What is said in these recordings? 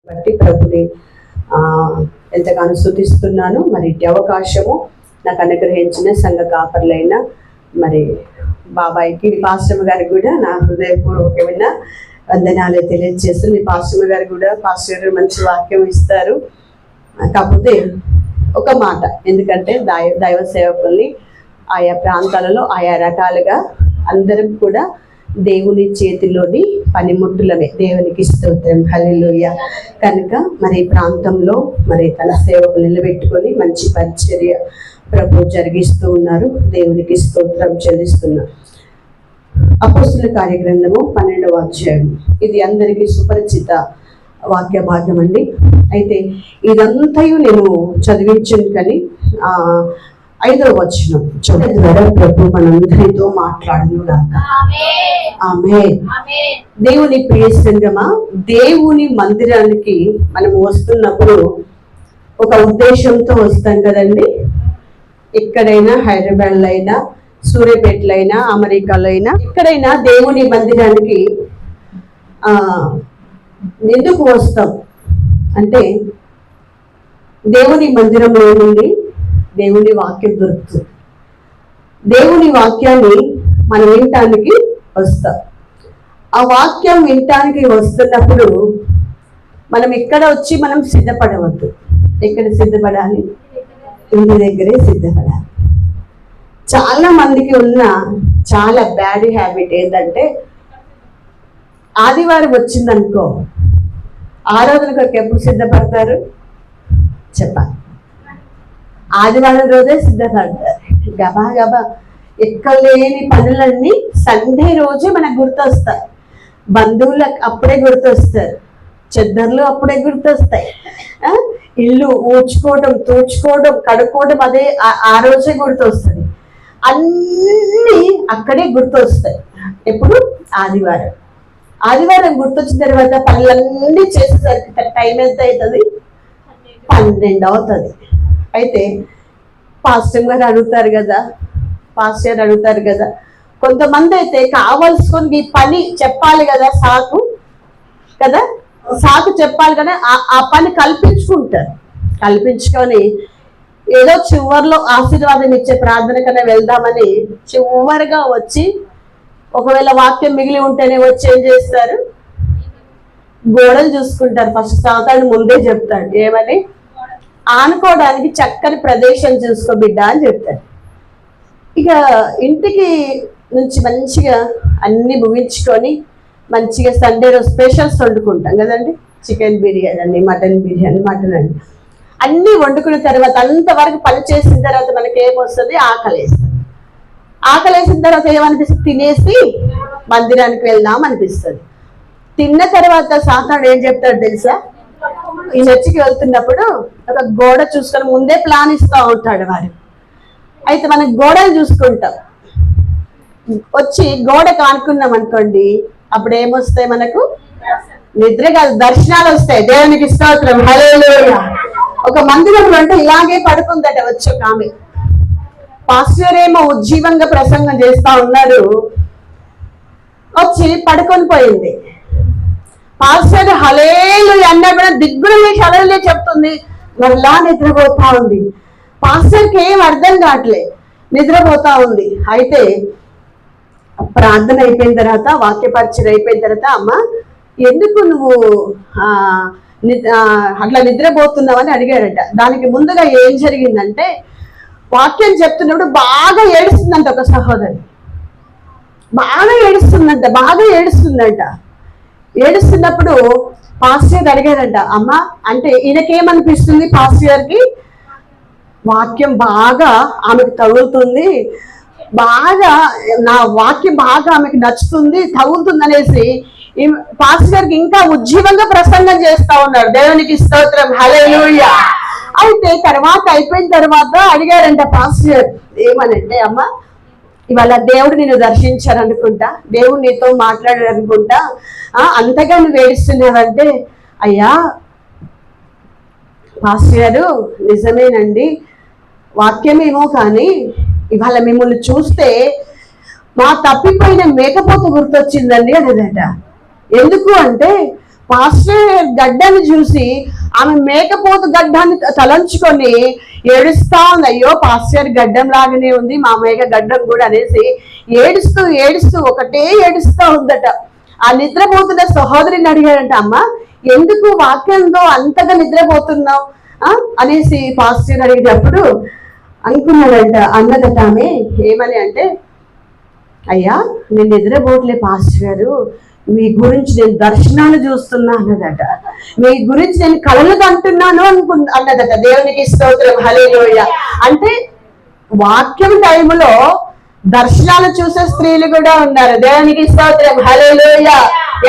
బట్టి ప్రభుని ఎంతగానో స్తుతిస్తున్నాను. మరి ఇట్టి అవకాశము నాకు అనుగ్రహించిన సంఘ కాపర్లైన మరి బాబాయికి, పాస్టర్ గారికి కూడా నా హృదయపూర్వకమైన వందనాలు తెలియజేస్తుంది. మీ పాస్టర్ గారు కూడా మంచి వాక్యం ఇస్తారు. కాకపోతే ఒక మాట, ఎందుకంటే దైవ సేవకుల్ని ఆయా ప్రాంతాలలో ఆయా రకాలుగా అందరం కూడా దేవుని చేతిలోని పనిముట్టులమే. దేవునికి స్తోత్రం, హల్లెలూయా. కనుక మరి ప్రాంతంలో మరి తన సేవకులు నిలబెట్టుకొని మంచి పరిచర్య ప్రభు జరిగిస్తూ ఉన్నారు. దేవునికి స్తోత్రం చెల్లిస్తున్నారు. అపోస్తుల కార్యగ్రంథము 12వ అధ్యాయం. ఇది అందరికీ సుపరిచిత వాక్య భాగం అండి. అయితే ఇదంతయు నేను చదివించాను, కానీ 5వ వచనం చూడడం ద్వారా ప్రభు మనందరితో మాట్లాడను గాక. ఆమేన్. దేవుని ప్రియ సంగమా, దేవుని మందిరానికి మనం వస్తున్నప్పుడు ఒక ఉద్దేశంతో వస్తాం కదండి. ఎక్కడైనా, హైదరాబాద్లో అయినా, సూర్యాపేటలో అయినా, అమెరికాలో అయినా, ఎక్కడైనా దేవుని మందిరానికి ఎందుకు వస్తాం అంటే, దేవుని మందిరంలో ఏముంది? దేవుని వాక్యం దొరుకుతుంది. దేవుని వాక్యాన్ని మనం వినటానికి వస్తాం. ఆ వాక్యం వినటానికి వస్తున్నప్పుడు మనం ఇక్కడ వచ్చి మనం సిద్ధపడవద్దు. ఎక్కడ సిద్ధపడాలి? ఇంటి దగ్గరే సిద్ధపడాలి. చాలా మందికి ఉన్న చాలా బ్యాడ్ హ్యాబిట్ ఏంటంటే, ఆదివారం వచ్చిందనుకో, ఆరాధనకు ఎప్పుడు సిద్ధపడతారు చెప్పాలి? ఆదివారం రోజే సిద్ధపడతారు. గబా గబా ఎక్కలేని పనులన్నీ సండే రోజే మనకు గుర్తొస్తాయి. బంధువులకు అప్పుడే గుర్తొస్తారు, చెద్దర్లు అప్పుడే గుర్తొస్తాయి, ఇల్లు ఊడ్చుకోవడం, తూడ్చుకోవడం, కడుక్కోవడం అదే ఆ రోజే గుర్తొస్తుంది. అన్నీ అక్కడే గుర్తొస్తాయి. ఎప్పుడు? ఆదివారం. ఆదివారం గుర్తొచ్చిన తర్వాత పనులన్నీ చేసేసరికి టైం ఎంత అవుతుంది? 12 అవుతుంది. అయితే పాస్టర్ గారు అడుగుతారు కదా, కొంతమంది అయితే కావాల్సుకొని ఈ పని చెప్పాలి కదా, సాకు చెప్పాలి కదా, ఆ పని కల్పించుకొని ఏదో చివరిలో ఆశీర్వాదం ఇచ్చే ప్రార్థన కన్నా వెళ్దామని చివరిగా వచ్చి, ఒకవేళ వాక్యం మిగిలి ఉంటేనే వచ్చి ఏం చేస్తారు? గోడలు చూసుకుంటారు. ఫస్ట్ సాతాను ముందే చెప్తాడు, ఏమని? ఆనుకోవడానికి చక్కని ప్రదేశం చూసుకో బిడ్డ అని చెప్తాడు. ఇక ఇంటికి నుంచి మంచిగా అన్ని ముగించుకొని మంచిగా సండే రోజు స్పెషల్స్ వండుకుంటాం కదండి. చికెన్ బిర్యానీ అండి, మటన్ బిర్యానీ, మటన్ అండి, అన్నీ వండుకున్న తర్వాత అంతవరకు పని చేసిన తర్వాత మనకి ఏమొస్తుంది? ఆకలేసిన తర్వాత ఏమనిపిస్తుంది? తినేసి మందిరానికి వెళ్దాం అనిపిస్తుంది. తిన్న తర్వాత సాతాను ఏం చెప్తాడు తెలుసా? ఈ చర్చికి వెళ్తున్నప్పుడు ఒక గోడ చూసుకొని ముందే ప్లాన్ ఇస్తూ ఉంటాడు వాడు. అయితే మనం గోడలు చూసుకుంటాం, వచ్చి గోడ కానుకున్నాం అనుకోండి, అప్పుడు ఏమొస్తాయి మనకు? నిద్ర కాదు, దర్శనాలు వస్తాయి. దేవునికి స్తోత్రం, హల్లెలూయా. ఒక మందిరంలో అంటే ఇలాగే పడుకుందట వచ్చి ఒక ఆమె. పాస్టర్ ఏమో ఉజ్జీవంగా ప్రసంగం చేస్తా ఉన్నాడు, వచ్చి పడుకొని పోయింది. పాస్టర్ హల్లెలూయా అన్నప్పుడు దిగ్గున వేసి హల్లెలూయా చెప్తుంది, మరలా నిద్రపోతా ఉంది. పాస్టర్కి ఏం అర్థం కావట్లే, నిద్రపోతా ఉంది. అయితే ప్రార్థన అయిపోయిన తర్వాత, వాక్య పరిచయం అయిపోయిన తర్వాత, అమ్మ ఎందుకు నువ్వు అట్లా నిద్రపోతున్నావు అని అడిగారట. దానికి ముందుగా ఏం జరిగిందంటే, వాక్యం చెప్తున్నప్పుడు బాగా ఏడుస్తుందంట ఒక సహోదరి. బాగా ఏడుస్తుందంట. ఏడుస్తున్నప్పుడు పాస్టర్ అడిగారంట, అమ్మ అంటే ఈయనకేమనిపిస్తుంది? పాస్టర్ గారికి వాక్యం బాగా ఆమెకు తగులుతుంది, బాగా నా వాక్యం బాగా ఆమెకు నచ్చుతుంది, తగులుతుంది అనేసి పాస్టర్ గారికి ఇంకా ఉజ్జీవంగా ప్రసంగం చేస్తా ఉన్నాడు. దేవునికి స్తోత్రం, హల్లెలూయా. అయితే తర్వాత అయిపోయిన తర్వాత అడిగారంట పాస్టర్ ఏమనంటే, అమ్మ ఇవాళ దేవుడు నిన్ను దర్శించారనుకుంటా, దేవుడు నీతో మాట్లాడారనుకుంటా, అంతగా నువ్వు ఏడుస్తున్నావంటే, అయ్యా పాస్టర్ గారు నిజమేనండి, వాక్యమేమో కానీ ఇవాళ మిమ్మల్ని చూస్తే మా తప్పిపోయిన మేకపోతు గుర్తొచ్చిందండి అనేదట. ఎందుకు అంటే పాస్టర్ గడ్డని చూసి ఆమె మేకపోతు గడ్డాన్ని తలంచుకొని ఏడుస్తా ఉంది. అయ్యో పాస్టర్ గడ్డం లాగానే ఉంది మా మేక గడ్డం కూడా అనేసి ఏడుస్తూ ఏడుస్తూ ఒకటే ఏడుస్తూ ఉందట. ఆ నిద్రపోతున్న సహోదరిని అడిగాడంట, అమ్మ ఎందుకు వాక్యంతో అంతగా నిద్రపోతున్నావు అనేసి పాస్టర్ అడిగేటప్పుడు అన్నదట ఆమె ఏమని అంటే, అయ్యా నేను నిద్రపోట్లే పాస్టర్ గారు, మీ గురించి నేను దర్శనాలు చూస్తున్నా అన్నదట. మీ గురించి నేను కలలు కంటున్నాను అన్నదట. దేవునికి స్తోత్రం, హల్లెలూయా. అంటే వాక్యం టైంలో దర్శనాలు చూసే స్త్రీలు కూడా ఉన్నారు. దేవునికి స్తోత్రం, హల్లెలూయా.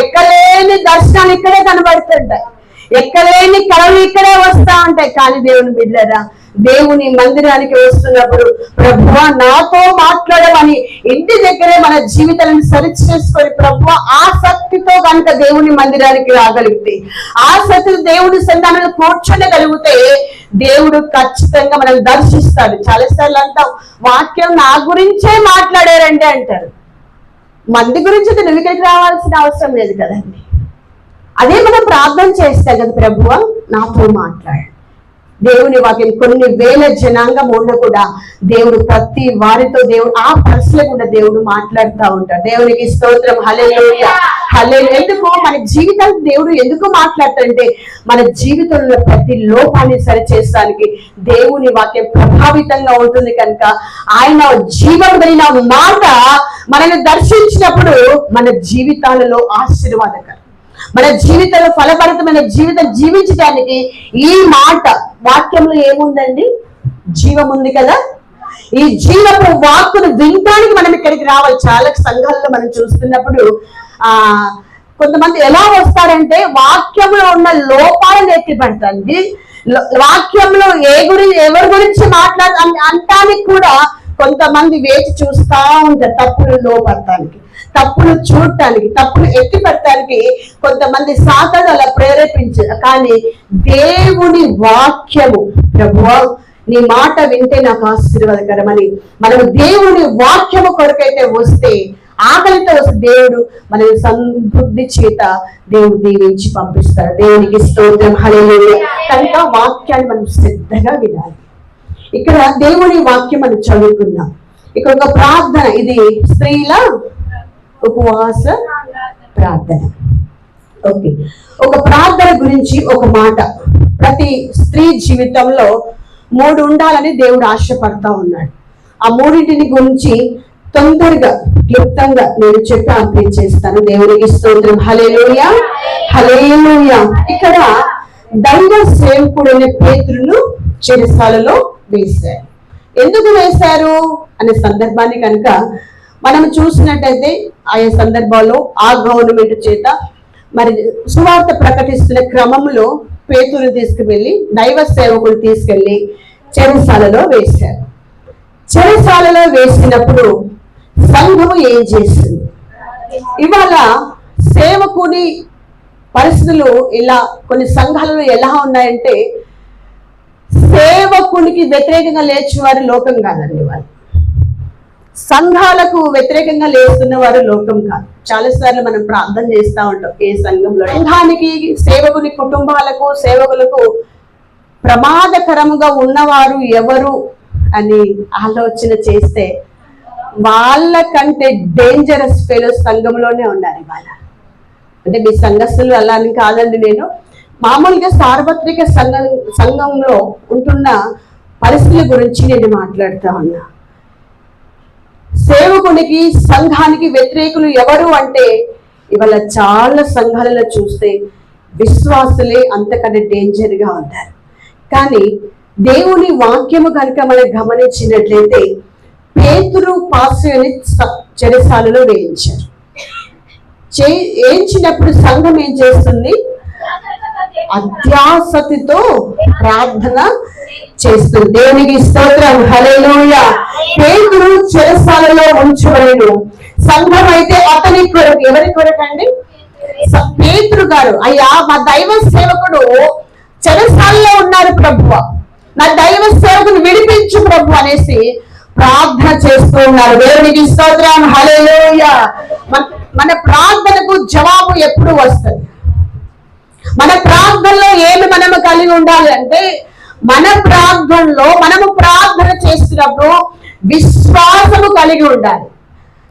ఎక్కలేని దర్శనాలు ఇక్కడే కనబడుతుంటాయి, ఎక్కలేని కళలు ఇక్కడే వస్తా ఉంటాయి. కానీ దేవుని బిడ్డలారా, దేవుని మందిరానికి వస్తున్నప్పుడు ప్రభువా నాతో మాట్లాడమని ఇంటి దగ్గరే మన జీవితాలను సరి చేసుకొని ప్రభువా ఆసక్తితో కనుక దేవుని మందిరానికి రాగలిగితే, ఆసక్తి దేవుని సంతానంలో కూర్చోగలిగితే దేవుడు ఖచ్చితంగా మనం దర్శిస్తాడు. చాలాసార్లు అంటాం వాక్యం నా గురించే మాట్లాడారండి అంటారు. మంది గురించి నువ్వు ఇక్కడికి రావాల్సిన అవసరం లేదు కదండి. అదే మనం ప్రార్థన చేస్తాం కదా, ప్రభువా నాతో మాట్లాడు. దేవుని వాక్యం కొన్ని వేల జనాంగం ఉన్న కూడా దేవుడు ప్రతి వారితో దేవుడు ఆ పర్సనల్ కూడా దేవుడు మాట్లాడుతూ ఉంటాడు. దేవునికి స్తోత్రం, హల్లెలూయా, హల్లెలూయా. ఎందుకు మన జీవితాలు దేవుడు ఎందుకు మాట్లాడతాడంటే మన జీవితంలో ప్రతి లోపాన్ని సరిచేయడానికి దేవుని వాక్యం ప్రభావితంగా ఉంటుంది కనుక ఆయన జీవం కలిగిన మాట మనల్ని దర్శించినప్పుడు మన జీవితాలలో ఆశీర్వాదకరం, మన జీవితంలో ఫలభరితమైన జీవితం జీవించడానికి ఈ మాట వాక్యంలో ఏముందండి? జీవం ఉంది కదా. ఈ జీవపు వాక్కును వినటానికి మనం ఇక్కడికి రావాలి. చాలా సంఘాలలో మనం చూస్తున్నప్పుడు కొంతమంది ఎలా వస్తారంటే వాక్యంలో ఉన్న లోపాలను ఎత్తి పెడతాండి. వాక్యంలో ఎవరి గురించి అంటానికి కూడా కొంతమంది వేచి చూస్తా ఉంటారు. తప్పులు లోపడటానికి, తప్పులు చూడటానికి, తప్పులు ఎత్తి పెట్టడానికి కొంతమంది సాతాను అలా ప్రేరేపించారు. కానీ దేవుని వాక్యము ప్రభువా నీ మాట వింటే నాకు ఆశీర్వాదకరమని మనం దేవుని వాక్యము కొరకైతే వస్తే, ఆకలితో వస్తే దేవుడు మన సమృద్ధి చేత దేవుడు దీవించి పంపిస్తాడు. దేవునికి స్తోత్రం, హల్లెలూయా. కనుక వాక్యాన్ని మనం శ్రద్ధగా వినాలి. ఇక్కడ దేవుని వాక్యం మనం చదువుకున్నాం. ఇక్కడ ఒక ప్రార్థన, ఇది స్త్రీల ఉపవాస ప్రార్థన. ఓకే, ఒక ప్రార్థన గురించి ఒక మాట. ప్రతి స్త్రీ జీవితంలో 3 ఉండాలని దేవుడు ఆశపడతా ఉన్నాడు. ఆ 3 గురించి తొందరగా క్లుప్తంగా నేను చెప్పి అప్లై చేస్తాను. దేవునికి స్తోత్రం, హల్లెలూయా, హల్లెలూయా. ఇక్కడ దైవ సేవకుడైన పేతురును చెరసాలలో వేశారు. ఎందుకు వేశారు అనే సందర్భాన్ని కనుక మనం చూసినట్టయితే ఆయా సందర్భాల్లో ఆ గవర్నమెంట్ చేత మరి సువార్త ప్రకటిస్తున్న క్రమంలో పేతురు తీసుకువెళ్ళి దైవ సేవకులు తీసుకెళ్లి చెరసాలలో వేశారు. చెరసాలలో వేసినప్పుడు సంఘము ఏం చేస్తుంది? ఇవాళ సేవకుని పరిస్థితులు ఇలా కొన్ని సంఘాలలో ఎలా ఉన్నాయంటే, సేవకునికి వ్యతిరేకంగా లేచేవారు లోకం కాదండి. వాళ్ళు సంఘాలకు వ్యతిరేకంగా లేస్తున్న వారు లోకం కాదు. చాలాసార్లు మనం ప్రార్థన చేస్తూ ఉంటాం ఏ సంఘంలో. సంఘానికి, సేవకుని కుటుంబాలకు, సేవకులకు ప్రమాదకరముగా ఉన్నవారు ఎవరు అని ఆలోచన చేస్తే వాళ్ళకంటే డేంజరస్ ఫెలోస్ సంఘంలోనే ఉన్నారు ఇవాళ. అంటే మీ సంఘస్థులు అలా అని కాదండి, నేను మామూలుగా సార్వత్రిక సంఘంలో ఉంటున్న పరిస్థితుల గురించి నేను మాట్లాడుతూ ఉన్నా. సేవకునికి, సంఘానికి వ్యతిరేకులు ఎవరు అంటే ఇవాళ చాలా సంఘాలలో చూస్తే విశ్వాసులే అంతకన్నా డేంజర్గా ఉంటారు. కానీ దేవుని వాక్యము కనుక మనం గమనించినట్లయితే పేతురు పాస్టర్ని చెరసాలలో వేయించారు. వేయించినప్పుడు సంఘం ఏం చేస్తుంది? అత్యాసక్తితో ప్రార్థన చేస్తుంది. దేవునికి స్తోత్రం, హల్లెలూయా. పేతురు చెరసాలలో ఉంచబడెను. సంఘం అయితే అతని కొరకు, ఎవరి కొరకండి? పేతురు గారు, అయ్యా మా దైవ సేవకుడు చెరసాలలో ఉన్నారు ప్రభువా, నా దైవ సేవకుని విడిపించు ప్రభు అనేసి ప్రార్థన చేస్తూ ఉన్నారు. దేవునికి స్తోత్రం, హల్లెలూయా. మన ప్రార్థనకు జవాబు ఎప్పుడు వస్తుంది? మన ప్రార్థనలో ఏమి మనము కలిగి ఉండాలి అంటే, మన ప్రార్థనలో మనము ప్రార్థన చేస్తున్నప్పుడు విశ్వాసము కలిగి ఉండాలి.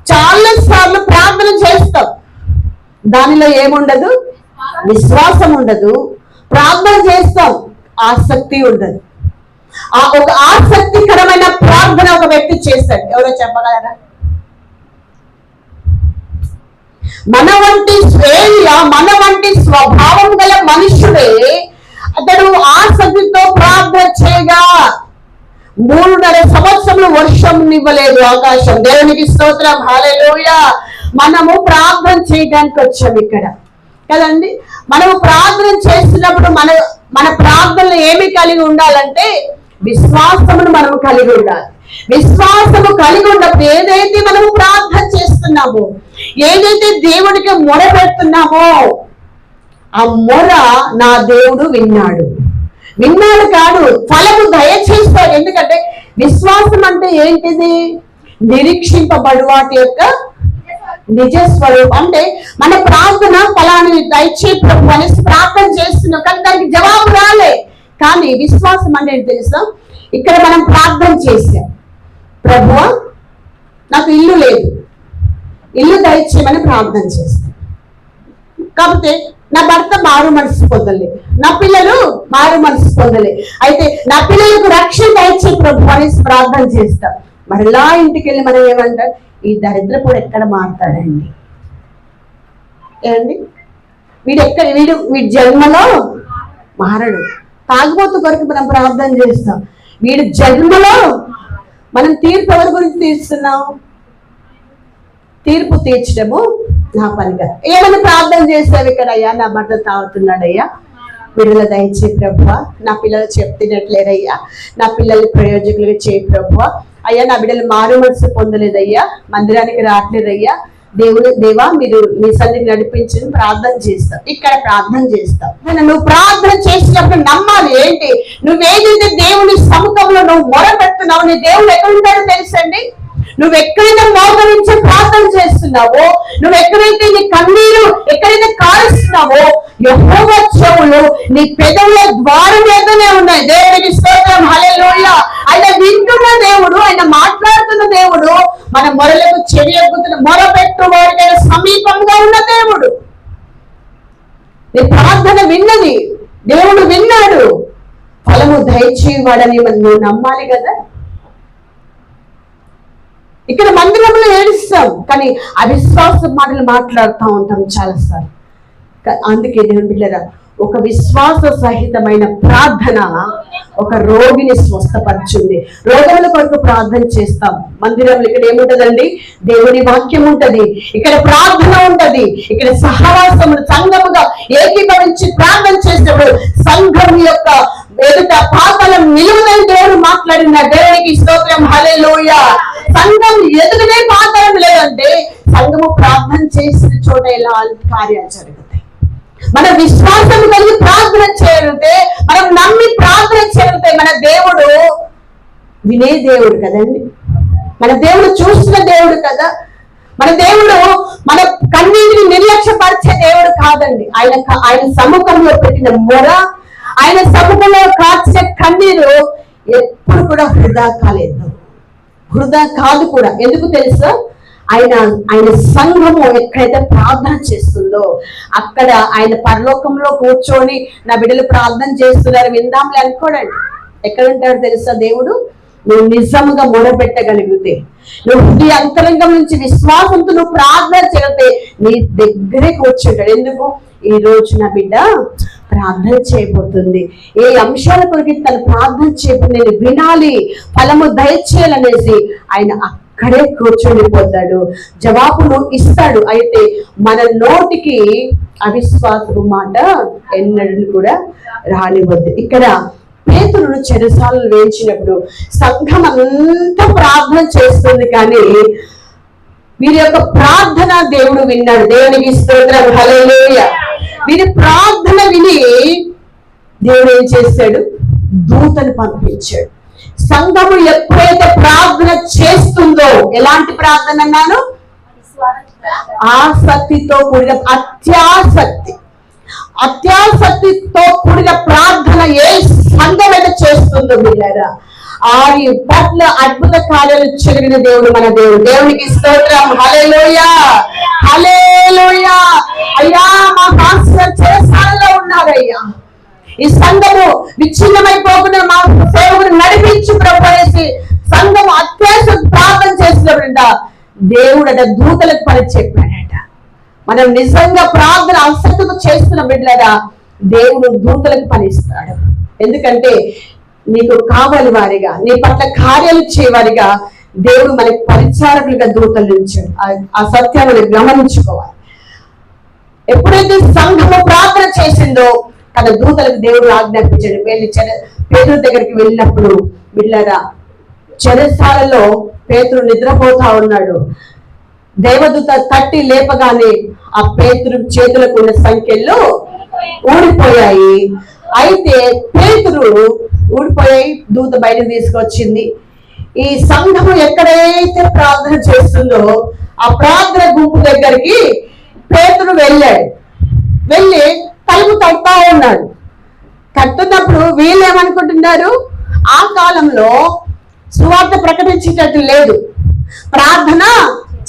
చాలా సార్లు ప్రార్థన చేస్తాం, దానిలో ఏముండదు, విశ్వాసం ఉండదు. ప్రార్థన చేస్తాం, ఆసక్తి ఉండదు. ఒక ఆసక్తికరమైన ప్రార్థన ఒక వ్యక్తి చేస్తాడు, ఎవరో చెప్పగలరా? మన వంటి స్వభావం గల మనుషుడే అతడు ఆసక్తితో ప్రార్థన చేయగా 3.5 సంవత్సరంలో వర్షం ఇవ్వలేదు ఆకాశం. దేవునికి స్తోత్రం, హల్లెలూయా. మనము ప్రార్థన చేయడానికి వచ్చాం ఇక్కడ కదండి. మనము ప్రార్థన చేస్తున్నప్పుడు మన ప్రార్థనలు ఏమి కలిగి ఉండాలంటే విశ్వాసమును మనము కలిగి ఉండాలి. విశ్వాసము కలిగి ఉన్నప్పుడు ఏదైతే మనము ప్రార్థన చేస్తున్నామో, ఏదైతే దేవుడికి మొర పెడుతున్నామో, ఆ మొర నా దేవుడు విన్నాడు కాదు, ఫలము దయచేస్తాడు. ఎందుకంటే విశ్వాసం అంటే ఏంటిది? నిరీక్షింపబడు వాటి యొక్క నిజ స్వరూపం. అంటే మన ప్రార్థన ఫలాన్ని దయచే ప్రభు అనేసి ప్రార్థన చేస్తున్నాం, కానీ దానికి జవాబు రాలే. కానీ విశ్వాసం అంటే ఏంటి తెలుసా? ఇక్కడ మనం ప్రార్థన చేసాం, ప్రభువా నాకు ఇల్లు లేదు, ఇల్లు దయచేయమని ప్రార్థన చేస్తాం. కాకపోతే నా భర్త మారు మనసు పొందలే, నా పిల్లలు మారు మనసు పొందలే, అయితే నా పిల్లలకు రక్షణ దయచే ప్రభు అనేసి ప్రార్థన చేస్తాం. మరలా ఇంటికి వెళ్ళి మనం ఏమంటాం? ఈ దరిద్రపుడు ఎక్కడ మారుతాడండి? ఏమండి, వీడి జన్మలో మారడు. తాగుబోతు కొరకు మనం ప్రార్థన చేస్తాం, వీడి జన్మలో మనం తీర్పు ఎవరి గురించి తీర్చున్నాం? తీర్పు తీర్చడము నా పనిగా. ఏమని ప్రార్థన చేస్తావు ఇక్కడ? అయ్యా నా భర్త తాగుతున్నాడయ్యా, విడుదల దయచే ప్రభువా, నా పిల్లలు చెప్తున్నట్లేదయ్యా, నా పిల్లల్ని ప్రయోజకులుగా చేయి ప్రభువా, అయ్యా నా బిడ్డలు మారు మనసు పొందలేదయ్యా, మందిరానికి రావట్లేదయ్యా, దేవా మీరు మీ సన్నిధిని నడిపించి ప్రార్థన చేస్తావు. ఇక్కడ ప్రార్థన చేస్తావు. నువ్వు ప్రార్థన చేసినప్పుడు నమ్మాలి. ఏంటి? నువ్వేదైతే దేవుని సముఖంలో నువ్వు మొర పెడుతున్నావు, నీ దేవుడు ఎక్కడ ఉంటాడో తెలుసండి. నువ్వు ఎక్కడైతే మోకరించి ప్రార్థన చేస్తున్నావో, నువ్వు ఎక్కడైతే నీ కన్నీరు ఎక్కడైతే కారుస్తున్నావో, యెహోవా చెవులు నీ పెదవుల ద్వారం మీదనే ఉన్నాయి. దేవునికి స్తోత్రం, హల్లెలూయా. ఆయన వింటున్న దేవుడు, ఆయన మాట్లాడుతున్న దేవుడు, మన మొరలకు చెవియొగ్గుతున్న మొరపెట్టు వారికైనా సమీపంగా ఉన్న దేవుడు. నీ ప్రార్థన విన్నది, దేవుడు విన్నాడు, ఫలము దయచేవాడని నువ్వు నమ్మాలి కదా. ఇక్కడ మందిరంలో ఏడుస్తాం, కానీ అవిశ్వాస మాటలు మాట్లాడుతూ ఉంటాం చాలాసార్లు. అందుకే దేవుని బిడ్డలారా, ఒక విశ్వాస సహితమైన ప్రార్థన ఒక రోగిని స్వస్థపరచుంది. రోగముల కొరకు ప్రార్థన చేస్తాం. మందిరంలో ఇక్కడ ఏముంటదండి? దేవుని వాక్యం ఉంటది, ఇక్కడ ప్రార్థన ఉంటది, ఇక్కడ సహవాసములు సంఘముగా ఏకీభవించి ప్రార్థన చేసినప్పుడు సంఘం యొక్క ఎదుట పాపలం నిలువని దేవుడు మాట్లాడిన. దేవునికి స్తోత్రం, హల్లెలూయా. సంఘం ఎదుగునే పాతరం లేదంటే సంఘము ప్రార్థన చేసిన చోట ఎలా కార్యాలు జరుగుతాయి. మన విశ్వాసం కలిగి ప్రార్థన చేయగలిగితే, మనం నమ్మి ప్రార్థన చేయగలిగితే, మన దేవుడు వినే దేవుడు కదండి. మన దేవుడు చూస్తున్న దేవుడు కదా. మన దేవుడు మన కన్నీటిని నిర్లక్ష్యపరిచే దేవుడు కాదండి. ఆయన సముఖంలో పెట్టిన మొర, ఆయన సముఖంలో కాల్చిన కన్నీరు ఎప్పుడు కూడా వృధా కాలేదు, వృధా కాదు కూడా. ఎందుకు తెలుసా? ఆయన సంఘము ఎక్కడైతే ప్రార్థన చేస్తుందో అక్కడ ఆయన పరలోకంలో కూర్చొని నా బిడ్డలు ప్రార్థన చేస్తున్నారు విందాంలే అనుకోడండి. ఎక్కడ ఉంటాడు తెలుసా దేవుడు? నువ్వు నిజంగా మొరపెట్టగలిగితే, నువ్వు నీ అంతరంగం నుంచి విశ్వాసంతో నువ్వు ప్రార్థన చేయగలిగితే నీ దగ్గరే కూర్చుంటాడు. ఎందుకు? ఈ రోజు నా బిడ్డ ప్రార్థన చేయబోతుంది, ఏ అంశాల కొరకు తను ప్రార్థన చేయబోతుంది, నేను వినాలి, ఫలము దయచేయాలనేసి ఆయన అక్కడే కూర్చొనిపోతాడు, జవాబును ఇస్తాడు. అయితే మన నోటికి అవిశ్వాసపు మాట ఎన్నడూ కూడా రానివద్దు. ఇక్కడ పేతురును చెరసాలను వేయించినప్పుడు సంఘం అంతా ప్రార్థన చేస్తుంది, కానీ వీరి యొక్క ప్రార్థన దేవుడు విన్నాడు. దేవునికి స్తోత్రం, హల్లెలూయా. వీరి ప్రార్థన విని దేవుడు ఏం చేశాడు? దూతను పంపించాడు. సంఘము ఎప్పుడైతే ప్రార్థన చేస్తుందో, ఎలాంటి ప్రార్థన అన్నాను? ఆసక్తితో కూడిన, అత్యాసక్తి, అత్యాసక్తితో కూడిన ప్రార్థన ఏ సంఘమైతే చేస్తుందో వీళ్ళారా, ఆరి పట్ల అద్భుత కార్యాలు జరిగిన దేవుడు మన దేవుడు. దేవునికి స్తోత్రం. హల్లెలూయా, హల్లెలూయా. అయ్యా మా పాస్టర్ చెరసాలలో ఉన్నారయ్యా, ఈ సంఘము విచ్ఛిన్నమైపోకుండా మా సేవకుని నడిపించి ప్రభువేసి సంఘం అత్యాస ప్రార్థన చేసినప్పుడంట దేవుడు అట దూతలకు పని చెప్పాడట. మనం నిజంగా ప్రార్థన ఆసక్తితో చేస్తున్న బిడ్డలారా దేవుడు దూతలకు పనిస్తాడు. ఎందుకంటే నీకు కావాలి వారిగా, నీ పట్ల కార్యాలు చేయవారిగా దేవుడు మనకి పరిచారకులుగా దూతలు ఉంచాడు. ఆ సత్యాన్ని గమనించుకోవాలి. ఎప్పుడైతే సంఘము ప్రార్థన చేసిందో తన దూతలకు దేవుడు ఆజ్ఞాపించాడు. వెళ్ళి పేతురు దగ్గరికి వెళ్ళినప్పుడు బిడ్డలారా చెరసాలలో పేతురు నిద్రపోతా ఉన్నాడు. దేవదూత తట్టి లేపగానే ఆ పేతురు చేతులకు ఉన్న సంఖ్యల్లో ఊడిపోయాయి. అయితే పేతురు ఊడిపోయాయి, దూత బయట తీసుకొచ్చింది. ఈ సంఘము ఎక్కడైతే ప్రార్థన చేస్తుందో ఆ ప్రార్థన గుంపు దగ్గరికి పేతురు వెళ్ళాడు. వెళ్ళి తలుపు తడతా ఉన్నాడు. కట్టున్నప్పుడు వీళ్ళు ఏమనుకుంటున్నారు, ఆ కాలంలో సువార్త ప్రకటించేటట్టు లేదు, ప్రార్థన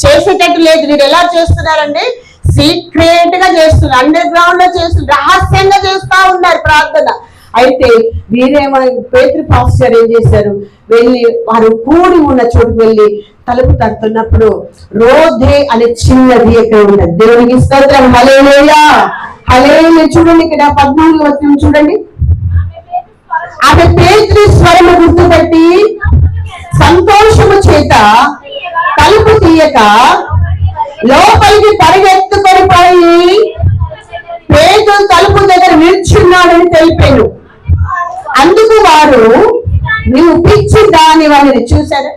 చేసేటట్టు లేదు. మీరు ఎలా చేస్తున్నారండి, సీక్రెట్ గా చేస్తున్నారు, అండర్ గ్రౌండ్ లో చేస్తున్నారు, రహస్యంగా చేస్తా ఉన్నారు ప్రార్థన. అయితే వీరేమో పేతురు పాస్టర్ ఏం చేశారు, వెళ్ళి వారు కూడి ఉన్న చోటుకు వెళ్ళి తలుపు తడుతున్నప్పుడు రోధే అనే చిన్నది ఎక్కడ ఉన్నది. దేవునికి స్తోత్రం. హల్లెలూయా, హల్లెలూయా. చూడండి ఇక్కడ 14వ వచనం చూడండి. ఆమె పేతురు స్వరము గుర్తుపట్టి సంతోషము చేత తలుపు తీయక లోపలికి పరిగెత్తుకొని పోయి పేతురు తలుపు దగ్గర నిల్చున్నాడని తెలిపాను. అందుకు వారు, నీవు పిచ్చి దాని వారిని చూశారు.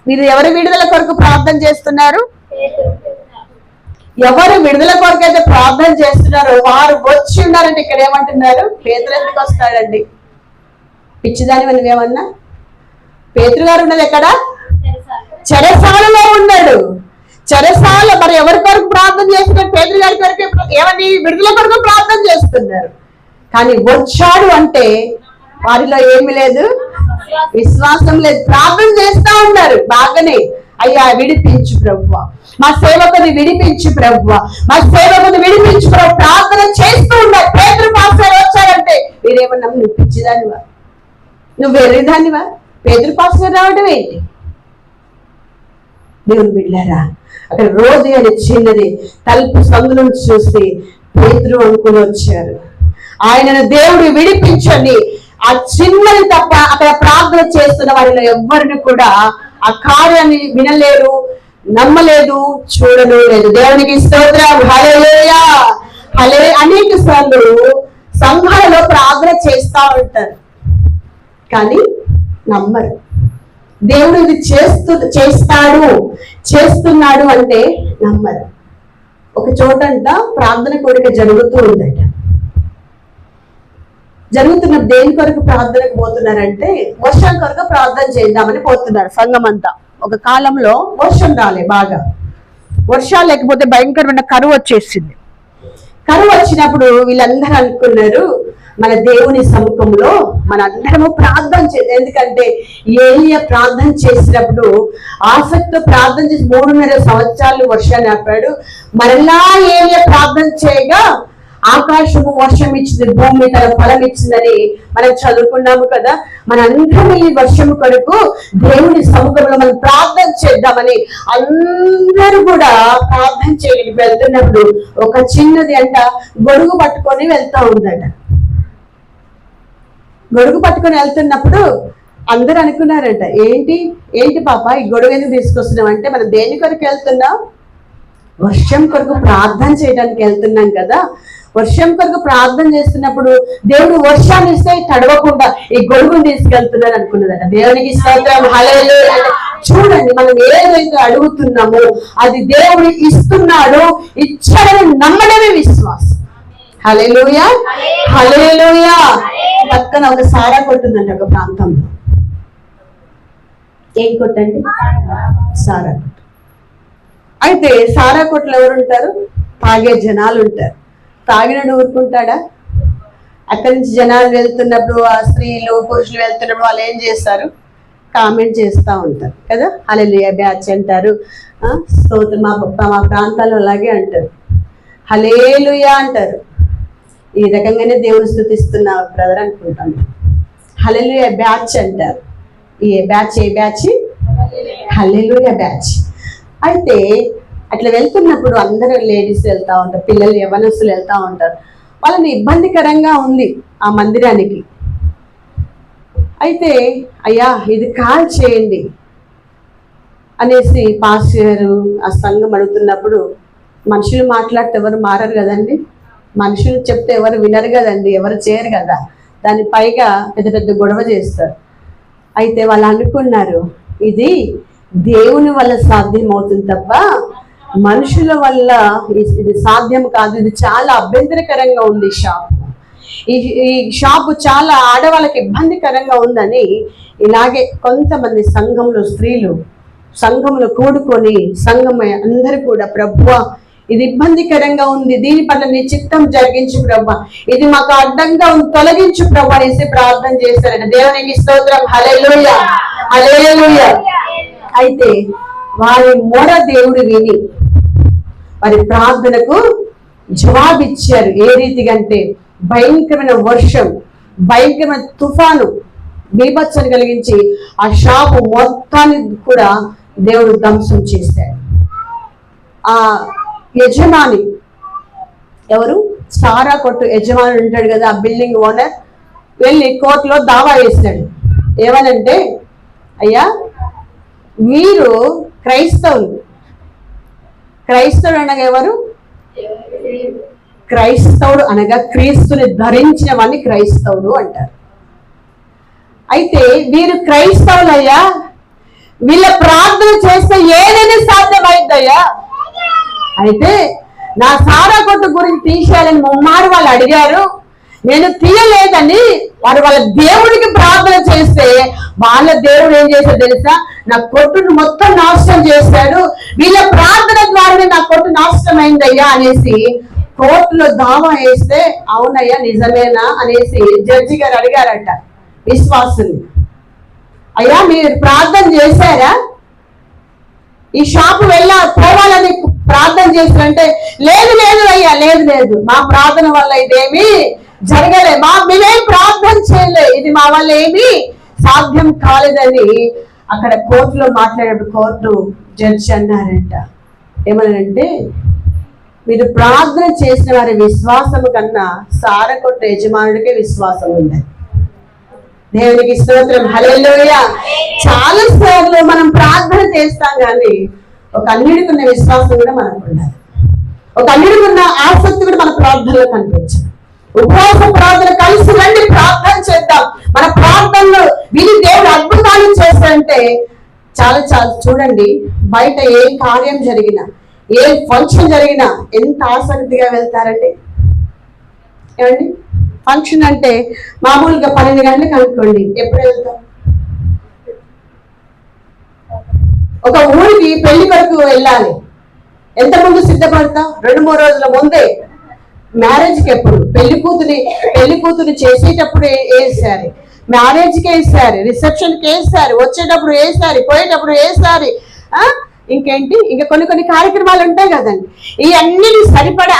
మీరు ఎవరి విడుదల కొరకు ప్రార్థన చేస్తున్నారు? ఎవరు విడుదల కొరకు అయితే ప్రార్థన చేస్తున్నారో వారు వచ్చి ఉన్నారంటే ఇక్కడ ఏమంటున్నారు, పేతురు ఎందుకు వస్తాడండి? పిచ్చిదాని మనం ఏమన్నా, పేతురు గారు ఉన్నది ఎక్కడ? చెరసాలలో ఉన్నాడు. చెరసాల మరి ఎవరి కొరకు ప్రార్థన చేస్తున్నారు? పేతురు గారి కొరకు ఏమని విడుదల కొరకు ప్రార్థన చేస్తున్నారు. కానీ వచ్చాడు అంటే వారిలో ఏమి లేదు, విశ్వాసం లేదు. ప్రార్థన చేస్తా ఉన్నారు బాగానే, అయ్యా విడిపించు ప్రభువా, మా సేవకుని విడిపించు ప్రభువా, మా సేవకుని విడిపించు ప్రభు, ప్రార్థన చేస్తూ ఉన్నారు. పేతురు పాస్టర్ వచ్చాడంటే వీరేమన్నా, నువ్వు పిచ్చిదానివా, నువ్వు వెర్రిదానివా, పేతురు పాస్టర్ రావడం ఏంటి? దేవుని బిడ్డలారా అక్కడ రోజు అని చిన్నది తలుపు సందు నుంచి చూసి పేతురు అనుకుని వచ్చారు. ఆయనను దేవుడు విడిపించండి. ఆ చిన్నది తప్ప అక్కడ ప్రార్థన చేస్తున్న వారిలో ఎవ్వరిని కూడా ఆ కార్యాన్ని వినలేరు, నమ్మలేదు, చూడను లేదు. దేవునికి స్తోత్రం. హల్లెలూయా, హల్లెలూయా. అనేక సార్లు సంఘాలలో ప్రార్థన చేస్తా ఉంటారు కానీ నమ్మరు. దేవుడు ఇది చేస్తున్నాడు అంటే నమ్మరు. ఒక చోటంట ప్రార్థన కోరిక జరుగుతూ ఉందట. జరుగుతున్న దేని కొరకు ప్రార్థనకు పోతున్నారంటే వర్షం కొరకు ప్రార్థన చేద్దామని పోతున్నారు సంఘం అంతా. ఒక కాలంలో వర్షం రాలే, బాగా వర్షాలు లేకపోతే భయంకరమైన కరువు వచ్చేసింది. కరువు వచ్చినప్పుడు వీళ్ళందరూ అనుకున్నారు, మన దేవుని సముఖంలో మన అందరము ప్రార్థన ఎందుకంటే ఏలియా ప్రార్థన చేసినప్పుడు ఆసక్తితో ప్రార్థన చేసి 3.5 సంవత్సరాలు వర్షాన్ని ఆపాడు. మరలా ఏలియా ప్రార్థన చేయగా ఆకాశము వర్షం ఇచ్చింది, భూమి తన ఫలం ఇచ్చిందని మనం చదువుకున్నాము కదా. మనందరం ఈ వర్షము కొరకు దేవుని సముఖంలో మనం ప్రార్థన చేద్దామని అందరూ కూడా ప్రార్థన చేయడానికి వెళ్తున్నప్పుడు ఒక చిన్నది అంట గొడుగు పట్టుకొని వెళ్తా ఉందట. గొడుగు పట్టుకొని వెళ్తున్నప్పుడు అందరూ అనుకున్నారంట, ఏంటి పాప ఈ గొడుగు ఎందుకు తీసుకొస్తున్నాం అంటే, మనం దేని కొరకు వెళ్తున్నాం? వర్షం కొరకు ప్రార్థన చేయడానికి వెళ్తున్నాం కదా. వర్షం కొరకు ప్రార్థన చేస్తున్నప్పుడు దేవుడు వర్షాన్ని ఇస్తే తడవకుండా ఈ గొడుగును తీసుకెళ్తున్నాడు అనుకున్నదట. దేవునికి స్తోత్రం. హల్లెలూయా. చూడండి, మనం ఏదైతే అడుగుతున్నామో అది దేవుడు ఇస్తున్నాడు, ఇచ్చాడని నమ్మడమే విశ్వాసం. హల్లెలూయా, హల్లెలూయా. పక్కన ఒక సారా కొట్టుందంట ఒక ప్రాంతంలో. ఏం కొట్టండి? సారా కొట్టు. అయితే సారా కొట్లు ఎవరు ఉంటారు? తాగే జనాలు ఉంటారు. తాగినడు ఊరుకుంటాడా? అక్కడి నుంచి జనాలు వెళ్తున్నప్పుడు, ఆ స్త్రీలు పురుషులు వెళ్తున్నప్పుడు వాళ్ళు ఏం చేస్తారు? కామెంట్ చేస్తూ ఉంటారు కదా, హల్లెలూయా బ్యాచ్ అంటారు. స్తోత్రం, మా ప్రాంతాల్లో అలాగే అంటారు, హల్లెలూయా అంటారు. ఈ రకంగానే దేవుని స్తుతిస్తున్నా బ్రదర్ అనుకుంటాను. హల్లెలూయా బ్యాచ్ అంటారు. ఏ బ్యాచ్? హల్లెలూయా బ్యాచ్. అయితే అట్లా వెళ్తున్నప్పుడు అందరూ లేడీస్ వెళ్తూ ఉంటారు, పిల్లలు యవ్వనస్తులు వెళ్తూ ఉంటారు. వాళ్ళని ఇబ్బందికరంగా ఉంది ఆ మందిరానికి. అయితే అయ్యా ఇది కాల్ చేయండి అనేసి పాస్టర్ ఆ సంఘం అడుగుతున్నప్పుడు, మనుషులు మాట్లాడితే ఎవరు మారరు కదండి, మనుషులు చెప్తే ఎవరు వినరు కదండి, ఎవరు చేయరు కదా, దాని పైగా పెద్ద పెద్ద గొడవ చేస్తారు. అయితే వాళ్ళు అనుకున్నారు, ఇది దేవుని వల్ల సాధ్యం అవుతుంది తప్ప మనుషుల వల్ల ఇది సాధ్యం కాదు, ఇది చాలా అభ్యంతరకరంగా ఉంది షాప్, ఈ షాపు చాలా ఆడవాళ్ళకి ఇబ్బందికరంగా ఉందని ఇలాగే కొంతమంది సంఘంలో స్త్రీలు సంఘంలో కూడుకొని సంఘం అందరూ కూడా, ప్రభువా ఇది ఇబ్బందికరంగా ఉంది, దీని పట్ల నీ చిత్తం జరిగించు ప్రభువా, ఇది మాకు అడ్డంగా తొలగించు ప్రభువా అనేసి ప్రార్థన చేశారట. దేవునికి స్తోత్రం, హల్లెలూయా హల్లెలూయా. అయితే వారి మొర దేవుడు విని వారి ప్రార్థనకు జవాబిచ్చారు. ఏ రీతిగా అంటే భయంకరమైన వర్షం, భయంకరమైన తుఫాను బీభత్సను కలిగించి ఆ షాపు మొత్తాన్ని కూడా దేవుడు ధ్వంసం చేశాడు. ఆ యజమాని ఎవరు? సారా కొట్టు యజమాని ఉంటాడు కదా, ఆ బిల్డింగ్ ఓనర్, వెళ్ళి కోర్టులో దావా వేశాడు. ఏమనంటే, అయ్యా మీరు క్రైస్తవులు అనగా ఎవరు? క్రైస్తవుడు అనగా క్రీస్తుని ధరించిన వాడిని క్రైస్తవుడు అంటారు. అయితే వీరు క్రైస్తవులయ్యా, వీళ్ళ ప్రార్థన చేస్తే ఏదైనా సాధ్యమైందయ్యా. అయితే నా సారా కొట్టు గురించి తీసేయాలని ముమ్మారు వాళ్ళు అడిగారు, నేను తీయలేదని వాళ్ళ దేవుడికి ప్రార్థన చేస్తే వాళ్ళ దేవుడు ఏం చేశాడు తెలుసా? నా కొట్టును మొత్తం నాశనం చేశాడు, వీళ్ళ ప్రార్థన ద్వారానే నా కొట్టు నాశనం అయిందయ్యా అనేసి కోర్టులో దావా వేస్తే, అవునయ్యా నిజమేనా అనేసి జడ్జి గారు అడిగారట విశ్వాసుని. అయ్యా మీరు ప్రార్థన చేశారా? ఈ షాపు పోవాలని ప్రార్థన చేశారంటే, లేదు అయ్యా, లేదు మా ప్రార్థన వల్ల ఇదేమి జరగలే, మేమేం ప్రార్థన చేయలే, ఇది మా వల్ల ఏమీ సాధ్యం కాలేదని అక్కడ కోర్టులో మాట్లాడేప్పుడు కోర్టు జడ్జి అన్నారంట. ఏమనంటే, మీరు ప్రార్థన చేసిన వారి విశ్వాసము కన్నా సారకొట్ట యజమానుడికే విశ్వాసం ఉంది. దేవునికి స్తోత్రం, హల్లెలూయా. చాలా సార్లు మనం ప్రార్థన చేస్తాం కానీ ఒక అన్యుడికున్న విశ్వాసం కూడా మనకు ఉండాలి, ఒక అన్యుడికున్న ఆసక్తి కూడా మన ప్రార్థనలో కనిపించదు. ఉపవాస ప్రార్థన కలిసి రండి, ప్రార్థన చేద్దాం. మన ప్రార్థనలో విని దేవుడు అద్భుతాలు చేస్తారంటే చాలా చూడండి, బయట ఏ కార్యం జరిగినా ఏ ఫంక్షన్ జరిగినా ఎంత ఆసక్తిగా వెళ్తారండి. ఏమండి, ఫంక్షన్ అంటే మామూలుగా 12 గంటలకు అనుకోండి, ఎప్పుడు వెళ్తాం? ఒక ఊరికి పెళ్లి కొరకు వెళ్ళాలి, ఎంత ముందు సిద్ధపడతాం? 2-3 రోజుల ముందే. మ్యారేజ్కి ఎప్పుడు? పెళ్లి కూతురు చేసేటప్పుడు వేసారు, మ్యారేజ్కి వేసారు, రిసెప్షన్కి వేసారు, వచ్చేటప్పుడు వేసారు, పోయేటప్పుడు వేసారు. ఇంకేంటి, ఇంకా కొన్ని కార్యక్రమాలు ఉంటాయి కదండి. ఈ అన్నిటి సరిపడా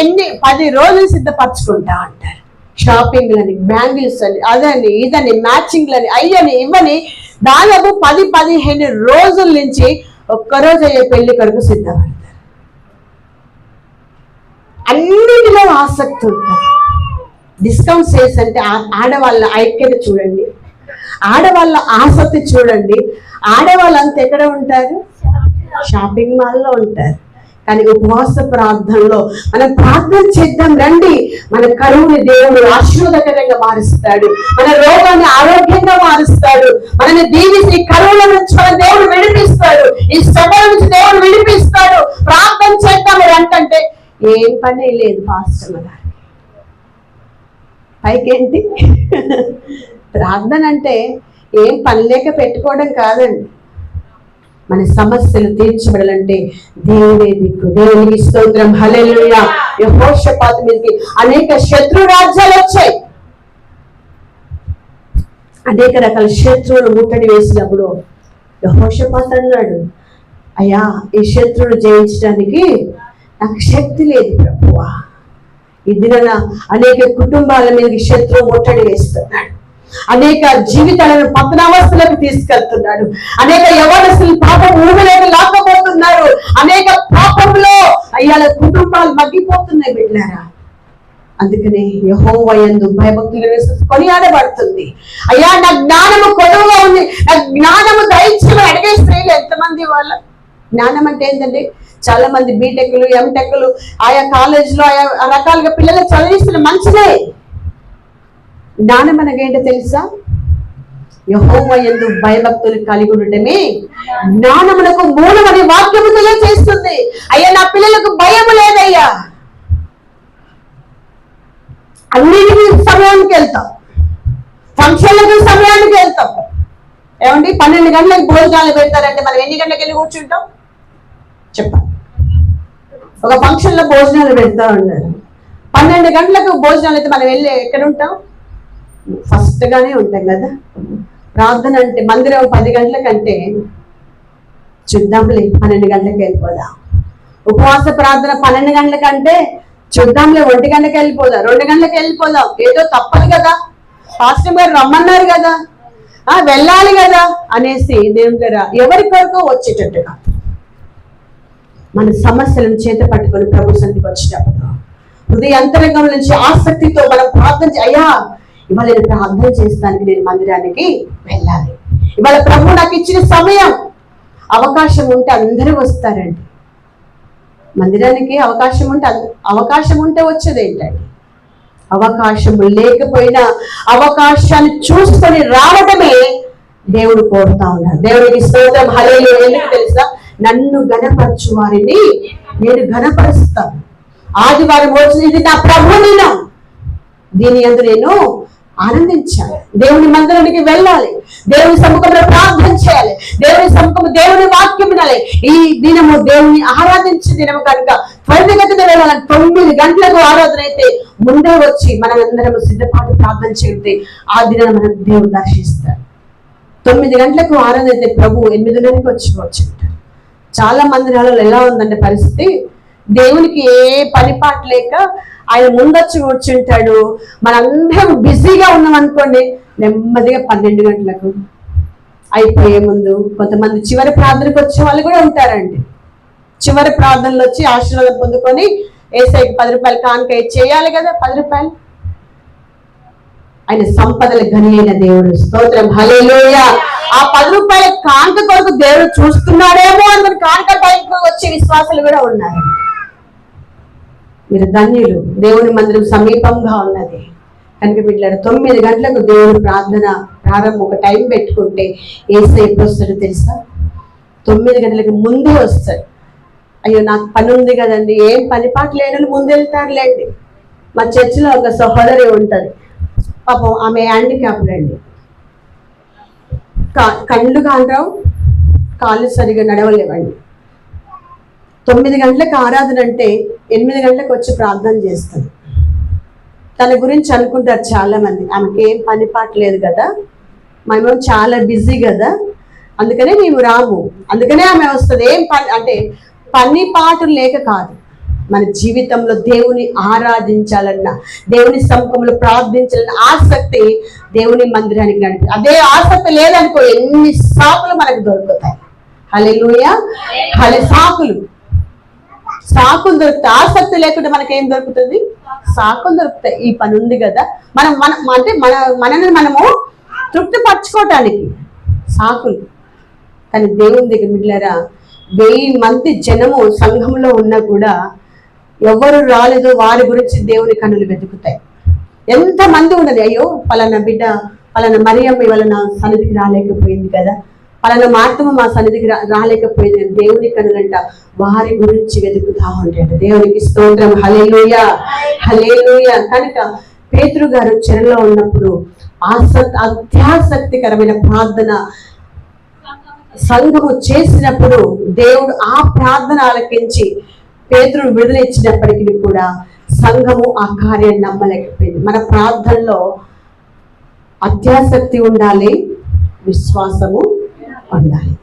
ఎన్ని 10 రోజులు సిద్ధపరచుకుంటా అంటారు. షాపింగ్లని, బ్యాంగిల్స్ అని, అదని ఇదని, మ్యాచింగ్లని, అయ్యని ఇవ్వని, దాదాపు 10-15 రోజుల నుంచి ఒక్కరోజు అయ్యే పెళ్లి కొరకు సిద్ధపడతారు. అన్నిటిలో ఆసక్తి ఉంటుంది. డిస్కౌంట్ సేల్స్ అంటే ఆడవాళ్ళ ఐక్యత చూడండి, ఆడవాళ్ళ ఆసక్తి చూడండి. ఆడవాళ్ళంతా ఎక్కడ ఉంటారు? షాపింగ్ మాల్లో ఉంటారు. కానీ ఉపవాస ప్రార్థనలో మనం ప్రార్థన చేద్దాం రండి. మన కరువుని దేవుడు ఆశీర్వాదకరంగా మారుస్తాడు, మన రోగాన్ని ఆరోగ్యంగా మారుస్తాడు, మనని దీవించి కరువుల నుంచి మన దేవుడు విడిపిస్తాడు, ఈ శ్రమల నుంచి దేవుడు విడిపిస్తాడు. ప్రార్థన చేద్దాం అంటే ఏం పని లేదు పాస్టర్ గారు. పైకేంటి ప్రార్థన అంటే ఏం పని లేక పెట్టుకోవడం కాదండి. మన సమస్యలు తీర్చబడాలంటే దేవుడే దిక్కు. దేవునికి స్తోత్రం. హల్లెలూయా. యెహోషాపాతు మీదకి అనేక శత్రు రాజ్యాలు వచ్చాయి. అనేక రకాల శత్రువులు ముట్టడి వేసినప్పుడు యెహోషాపాతు అన్నాడు, అయ్యా, ఈ శత్రువును జయించడానికి నాకు శక్తి లేదు ప్రభువా. ఈ దినాన అనేక కుటుంబాల మీదకి శత్రువు ముట్టడి వేస్తున్నాడు. అనేక జీవితాలను పతనావస్థలకు తీసుకెళ్తున్నాడు. అనేక యవనస్తులు పాపం ఊహలేక లాక్కపోతున్నారు. అనేక పాపంలో అయ్యాల కుటుంబాలు మగ్గిపోతున్నాయి బిడ్డలారా. అందుకనే యెహోవా యందు భయభక్తులు కొనియాడబడుతుంది. అయ్యా, నా జ్ఞానము కొలువుగా ఉంది, నా జ్ఞానము దయచేయమని అడిగే స్త్రీలు ఎంతమంది? వాళ్ళ జ్ఞానం అంటే ఏంటండి? చాలా మంది బీటెక్లు, ఎంటెక్లు ఆయా కాలేజీలో ఆయా రకాలుగా పిల్లలు చదివిస్తున్న మంచిదే. జ్ఞానం అనగేంటో తెలుసా? యెహోవా యందు భయభక్తులు కలిగి ఉండటమే జ్ఞానమునకు మూలమని వాక్యము తెలియజేస్తుంది. అయ్యా, నా పిల్లలకు భయం లేదయ్యా, అన్నిటికీ సమయానికి వెళ్తాం, ఫంక్షన్లకు సమయానికి వెళ్తాం. ఏమండి, 12 గంటలకు భోజనాలు పెడతారంటే మనం ఎన్ని గంటలకు వెళ్ళి కూర్చుంటాం చెప్పండి? ఒక ఫంక్షన్ లో భోజనాలు పెడతా ఉన్నారు, 12 గంటలకు భోజనాలు అయితే మనం వెళ్ళి ఎక్కడ ఉంటాం? ఫస్ట్ గానే ఉంటాం కదా. ప్రార్థన అంటే మందిరం 10 గంటలకంటే చూద్దాంలే 12 గంటలకు వెళ్ళిపోదాం. ఉపవాస ప్రార్థన 12 గంటలకంటే చూద్దాంలే 1 గంటకి వెళ్ళిపోదాం, 2 గంటలకు వెళ్ళిపోదాం. ఏదో తప్పదు కదా, పాస్టర్ గారు రమ్మన్నారు కదా, వెళ్ళాలి కదా అనేసి దేవుని దగ్గర ఎవరి కొరకు వచ్చేటట్టుగా మన సమస్యలను చేత పట్టుకొని ప్రభు సన్నిధికి వచ్చినప్పుడు హృదయ అంతరంగం నుంచి ఆసక్తితో మనం ప్రార్థన అయ్యా, ఇవాళ నేను ప్రార్థన చేస్తానికి నేను మందిరానికి వెళ్ళాలి. ఇవాళ ప్రభు నాకు ఇచ్చిన సమయం, అవకాశం ఉంటే అందరూ వస్తారండి మందిరానికి. అవకాశం ఉంటే వచ్చేది ఏంటండి? అవకాశము లేకపోయినా అవకాశాన్ని చూసుకొని రావడమే దేవుడు కోరుతా ఉన్నాడు. దేవుడికి స్తోత్రం. హల్లెలూయా. ఎందుకు తెలుసా? నన్ను ఘనపరచు వారిని నేను ఘనపరుస్తాను. ఆదివారం రోజు ఇది నా ప్రభు దినం, దీని యందు నేను ఆనందించాలి. దేవుని మందిరానికి వెళ్ళాలి, దేవుని సముఖంలో ప్రార్థన చేయాలి, దేవుని సముఖం దేవుని వాక్యం వినాలి. ఈ దినము దేవుని ఆరాధించే దినము కనుక త్వరితగతిన వెళ్ళాలని 9 గంటలకు ఆరాధన అయితే ముందే వచ్చి మనం అందరం సిద్ధపాటు ప్రార్థన చేస్తే ఆ దినం మనం దేవుడు దర్శిస్తారు. 9 గంటలకు ఆరాధన అయితే ప్రభు 8:30కి వచ్చింటారు. చాలా మందిరాలలో ఎలా ఉందంటే పరిస్థితి, దేవునికి ఏ పనిపాటు లేక ఆయన ముందొచ్చి కూర్చుంటాడు. మనందరం బిజీగా ఉన్నాం అనుకోండి, నెమ్మదిగా 12 గంటలకు అయిపోయే ముందు కొంతమంది చివరి ప్రార్థనకు వచ్చే వాళ్ళు కూడా ఉంటారండి. చివరి ప్రార్థనలు వచ్చి ఆశీర్వాదం పొందుకొని ఏసైకి 10 రూపాయలు కానుక చేయాలి కదా. 10 రూపాయలు ఆయన సంపదల గని అయిన దేవుడు. స్తోత్రం. హల్లెలూయా. ఆ 10 రూపాయల కానుక కొరకు దేవుడు చూస్తున్నాడేమో అని కానుక టైంకి వచ్చే విశ్వాసాలు కూడా ఉన్నారు. మీరు ధన్యులు, దేవుని మందిరం సమీపంగా ఉన్నది కనుక బిడ్డలారా 9 గంటలకు దేవుడు ప్రార్థన ప్రారంభం ఒక టైం పెట్టుకుంటే ఏసై ఎప్పుడు వస్తాడో తెలుసా? 9 గంటలకు ముందే వస్తాడు. అయ్యో నాకు పని ఉంది కదండి, ఏం పని పాట లేని ముందు వెళ్తారులేండి. మా చర్చిలో ఒక సహోదరి ఉంటుంది, పాపం ఆమె హ్యాండిక్యాప్డ్ అండి, కళ్ళు కాంటావు, కాళ్ళు సరిగా నడవలేవండి. 9 గంటలకు ఆరాధన అంటే 8 గంటలకు వచ్చి ప్రార్థన చేస్తుంది. తన గురించి అనుకుంటారు చాలా మంది, ఆమెకి ఏం పని పాట లేదు కదా, మేము చాలా బిజీ కదా, అందుకనే మేము రాము, అందుకనే ఆమె వస్తుంది. ఏం పని అంటే పని పాటలు లేక కాదు, మన జీవితంలో దేవుని ఆరాధించాలన్నా దేవుని సముఖంలో ప్రార్థించాలన్న ఆసక్తి దేవుని మందిరానికి నడిపి. అదే ఆసక్తి లేదనుకో ఎన్ని సాకులు మనకు దొరుకుతాయి. హల్లెలూయా. సాకులు దొరుకుతాయి. ఆసక్తి లేకుండా మనకేం దొరుకుతుంది? సాకులు దొరుకుతాయి. ఈ పని ఉంది కదా, మనని మనము తృప్తి పరచుకోవటానికి సాకులు. కానీ దేవుని దగ్గర మిగిలారా 1000 మంది జనము సంఘంలో ఉన్నా కూడా ఎవరు రాలేదో వారి గురించి దేవుని కన్నులు వెతుకుతాయి. ఎంతమంది ఉన్నది, అయ్యో పలానా బిడ్డ పలానా మరియమ్మ ఇవాళ నా సన్నిధికి రాలేకపోయింది కదా, పలానా మార్తమ్మ మా సన్నిధికి రాలేకపోయింది. దేవుని కన్నులంట వారి గురించి వెతుకుతా ఉంటాడు. దేవునికి స్తోత్రం. హల్లెలూయా. హల్లెలూయా. కనుక పేతురు గారు చెరలో ఉన్నప్పుడు అత్యాసక్తికరమైన ప్రార్థన సంఘము చేసినప్పుడు దేవుడు ఆ ప్రార్థన ఆలకించి పేతురును విడుదల ఇచ్చినప్పటికీ కూడా సంఘము ఆ కార్యాన్ని నమ్మలేకపోయింది. మన ప్రార్థనలో అత్యాసక్తి ఉండాలి, విశ్వాసము ఉండాలి.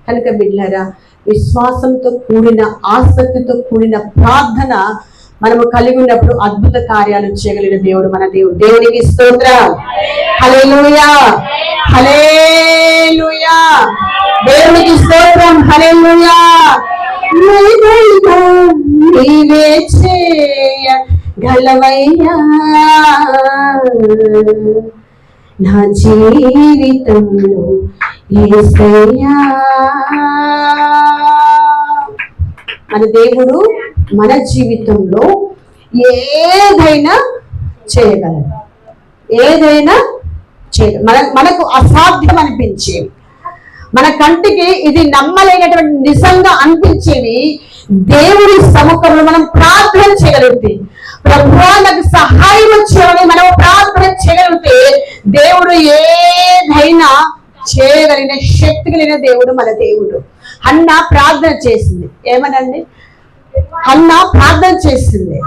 కనుక బిడ్డలారా, విశ్వాసంతో కూడిన ఆసక్తితో కూడిన ప్రార్థన మనము కలిగి ఉన్నప్పుడు అద్భుత కార్యాలు చేయగలిగిన దేవుడు మన దేవుడు. దేవునికి స్తోత్రం. హల్లెలూయా, హల్లెలూయా, దేవునికి స్తోత్రం. హల్లెలూయా. నీవే చేయగలవయ్యా నా జీవితంలో యేసయ్యా. మన దేవుడు మన జీవితంలో ఏదైనా చేయగలడు, ఏదైనా మనకు అసాధ్యం అనిపించేవి, మన కంటికి ఇది నమ్మలేనటువంటి నిజంగా అనిపించేవి దేవుడి సముఖంలో మనం ప్రార్థన చేయగలిగితే, ప్రభువా నాకు సహాయం వచ్చేవని మనం ప్రార్థన చేయగలిగితే దేవుడు ఏదైనా చేయగలిగిన శక్తి కలిగిన దేవుడు మన దేవుడు. హన్న ప్రార్థన చేసింది. ఏమనండి? హన్న ప్రార్థన చేసింది.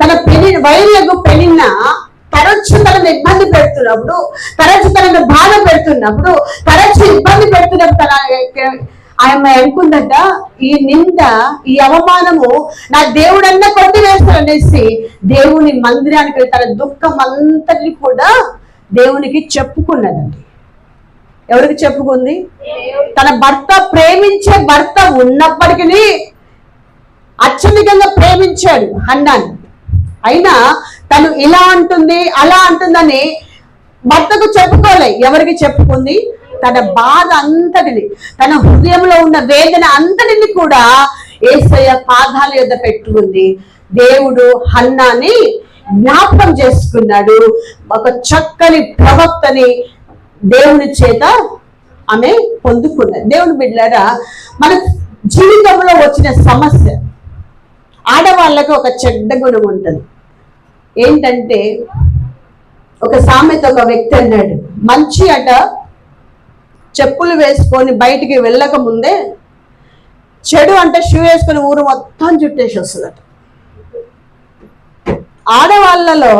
తన వైర్లకు పెళ్ళిన తరచు తనను ఇబ్బంది పెడుతున్నప్పుడు, తరచు తనను బాధ పెడుతున్నప్పుడు, తరచు ఇబ్బంది పెడుతున్నప్పుడు ఆమె అనుకుందట, ఈ నింద, ఈ అవమానము నా దేవుడన్నా కొట్టివేస్తాడనేసి దేవుని మందిరానికి తన దుఃఖం అంతటిని కూడా దేవునికి చెప్పుకున్నదండి. ఎవరికి చెప్పుకుంది? తన భర్త, ప్రేమించే భర్త ఉన్నప్పటికీ అత్యధికంగా ప్రేమించాడు హన్నాని. అయినా తను ఇలా అంటుంది, అలా అంటుందని భర్తకు చెప్పుకోలే. ఎవరికి చెప్పుకుంది? తన బాధ అంతటిని, తన హృదయంలో ఉన్న వేదన అంతటిని కూడా యేసయ్య పాదాల యొద్ద పెట్టుకుంది. దేవుడు హన్నాని జ్ఞాపకం చేసుకున్నాడు. ఒక చక్కని ప్రవక్తని దేవుని చేత ఆమె పొందుకున్నది. దేవుని బిడ్డలారా, మన జీవితంలో వచ్చిన సమస్య, ఆడవాళ్ళకి ఒక చెడ్డ గుణం ఉంటుంది. ఏంటంటే, ఒక సామెత ఒక వ్యక్తి అన్నాడు, మంచి అట చెప్పులు వేసుకొని బయటికి వెళ్ళక ముందే చెడు అంటే షూ వేసుకొని ఊరు మొత్తం చుట్టేసి వస్తుందట. ఆడవాళ్ళలో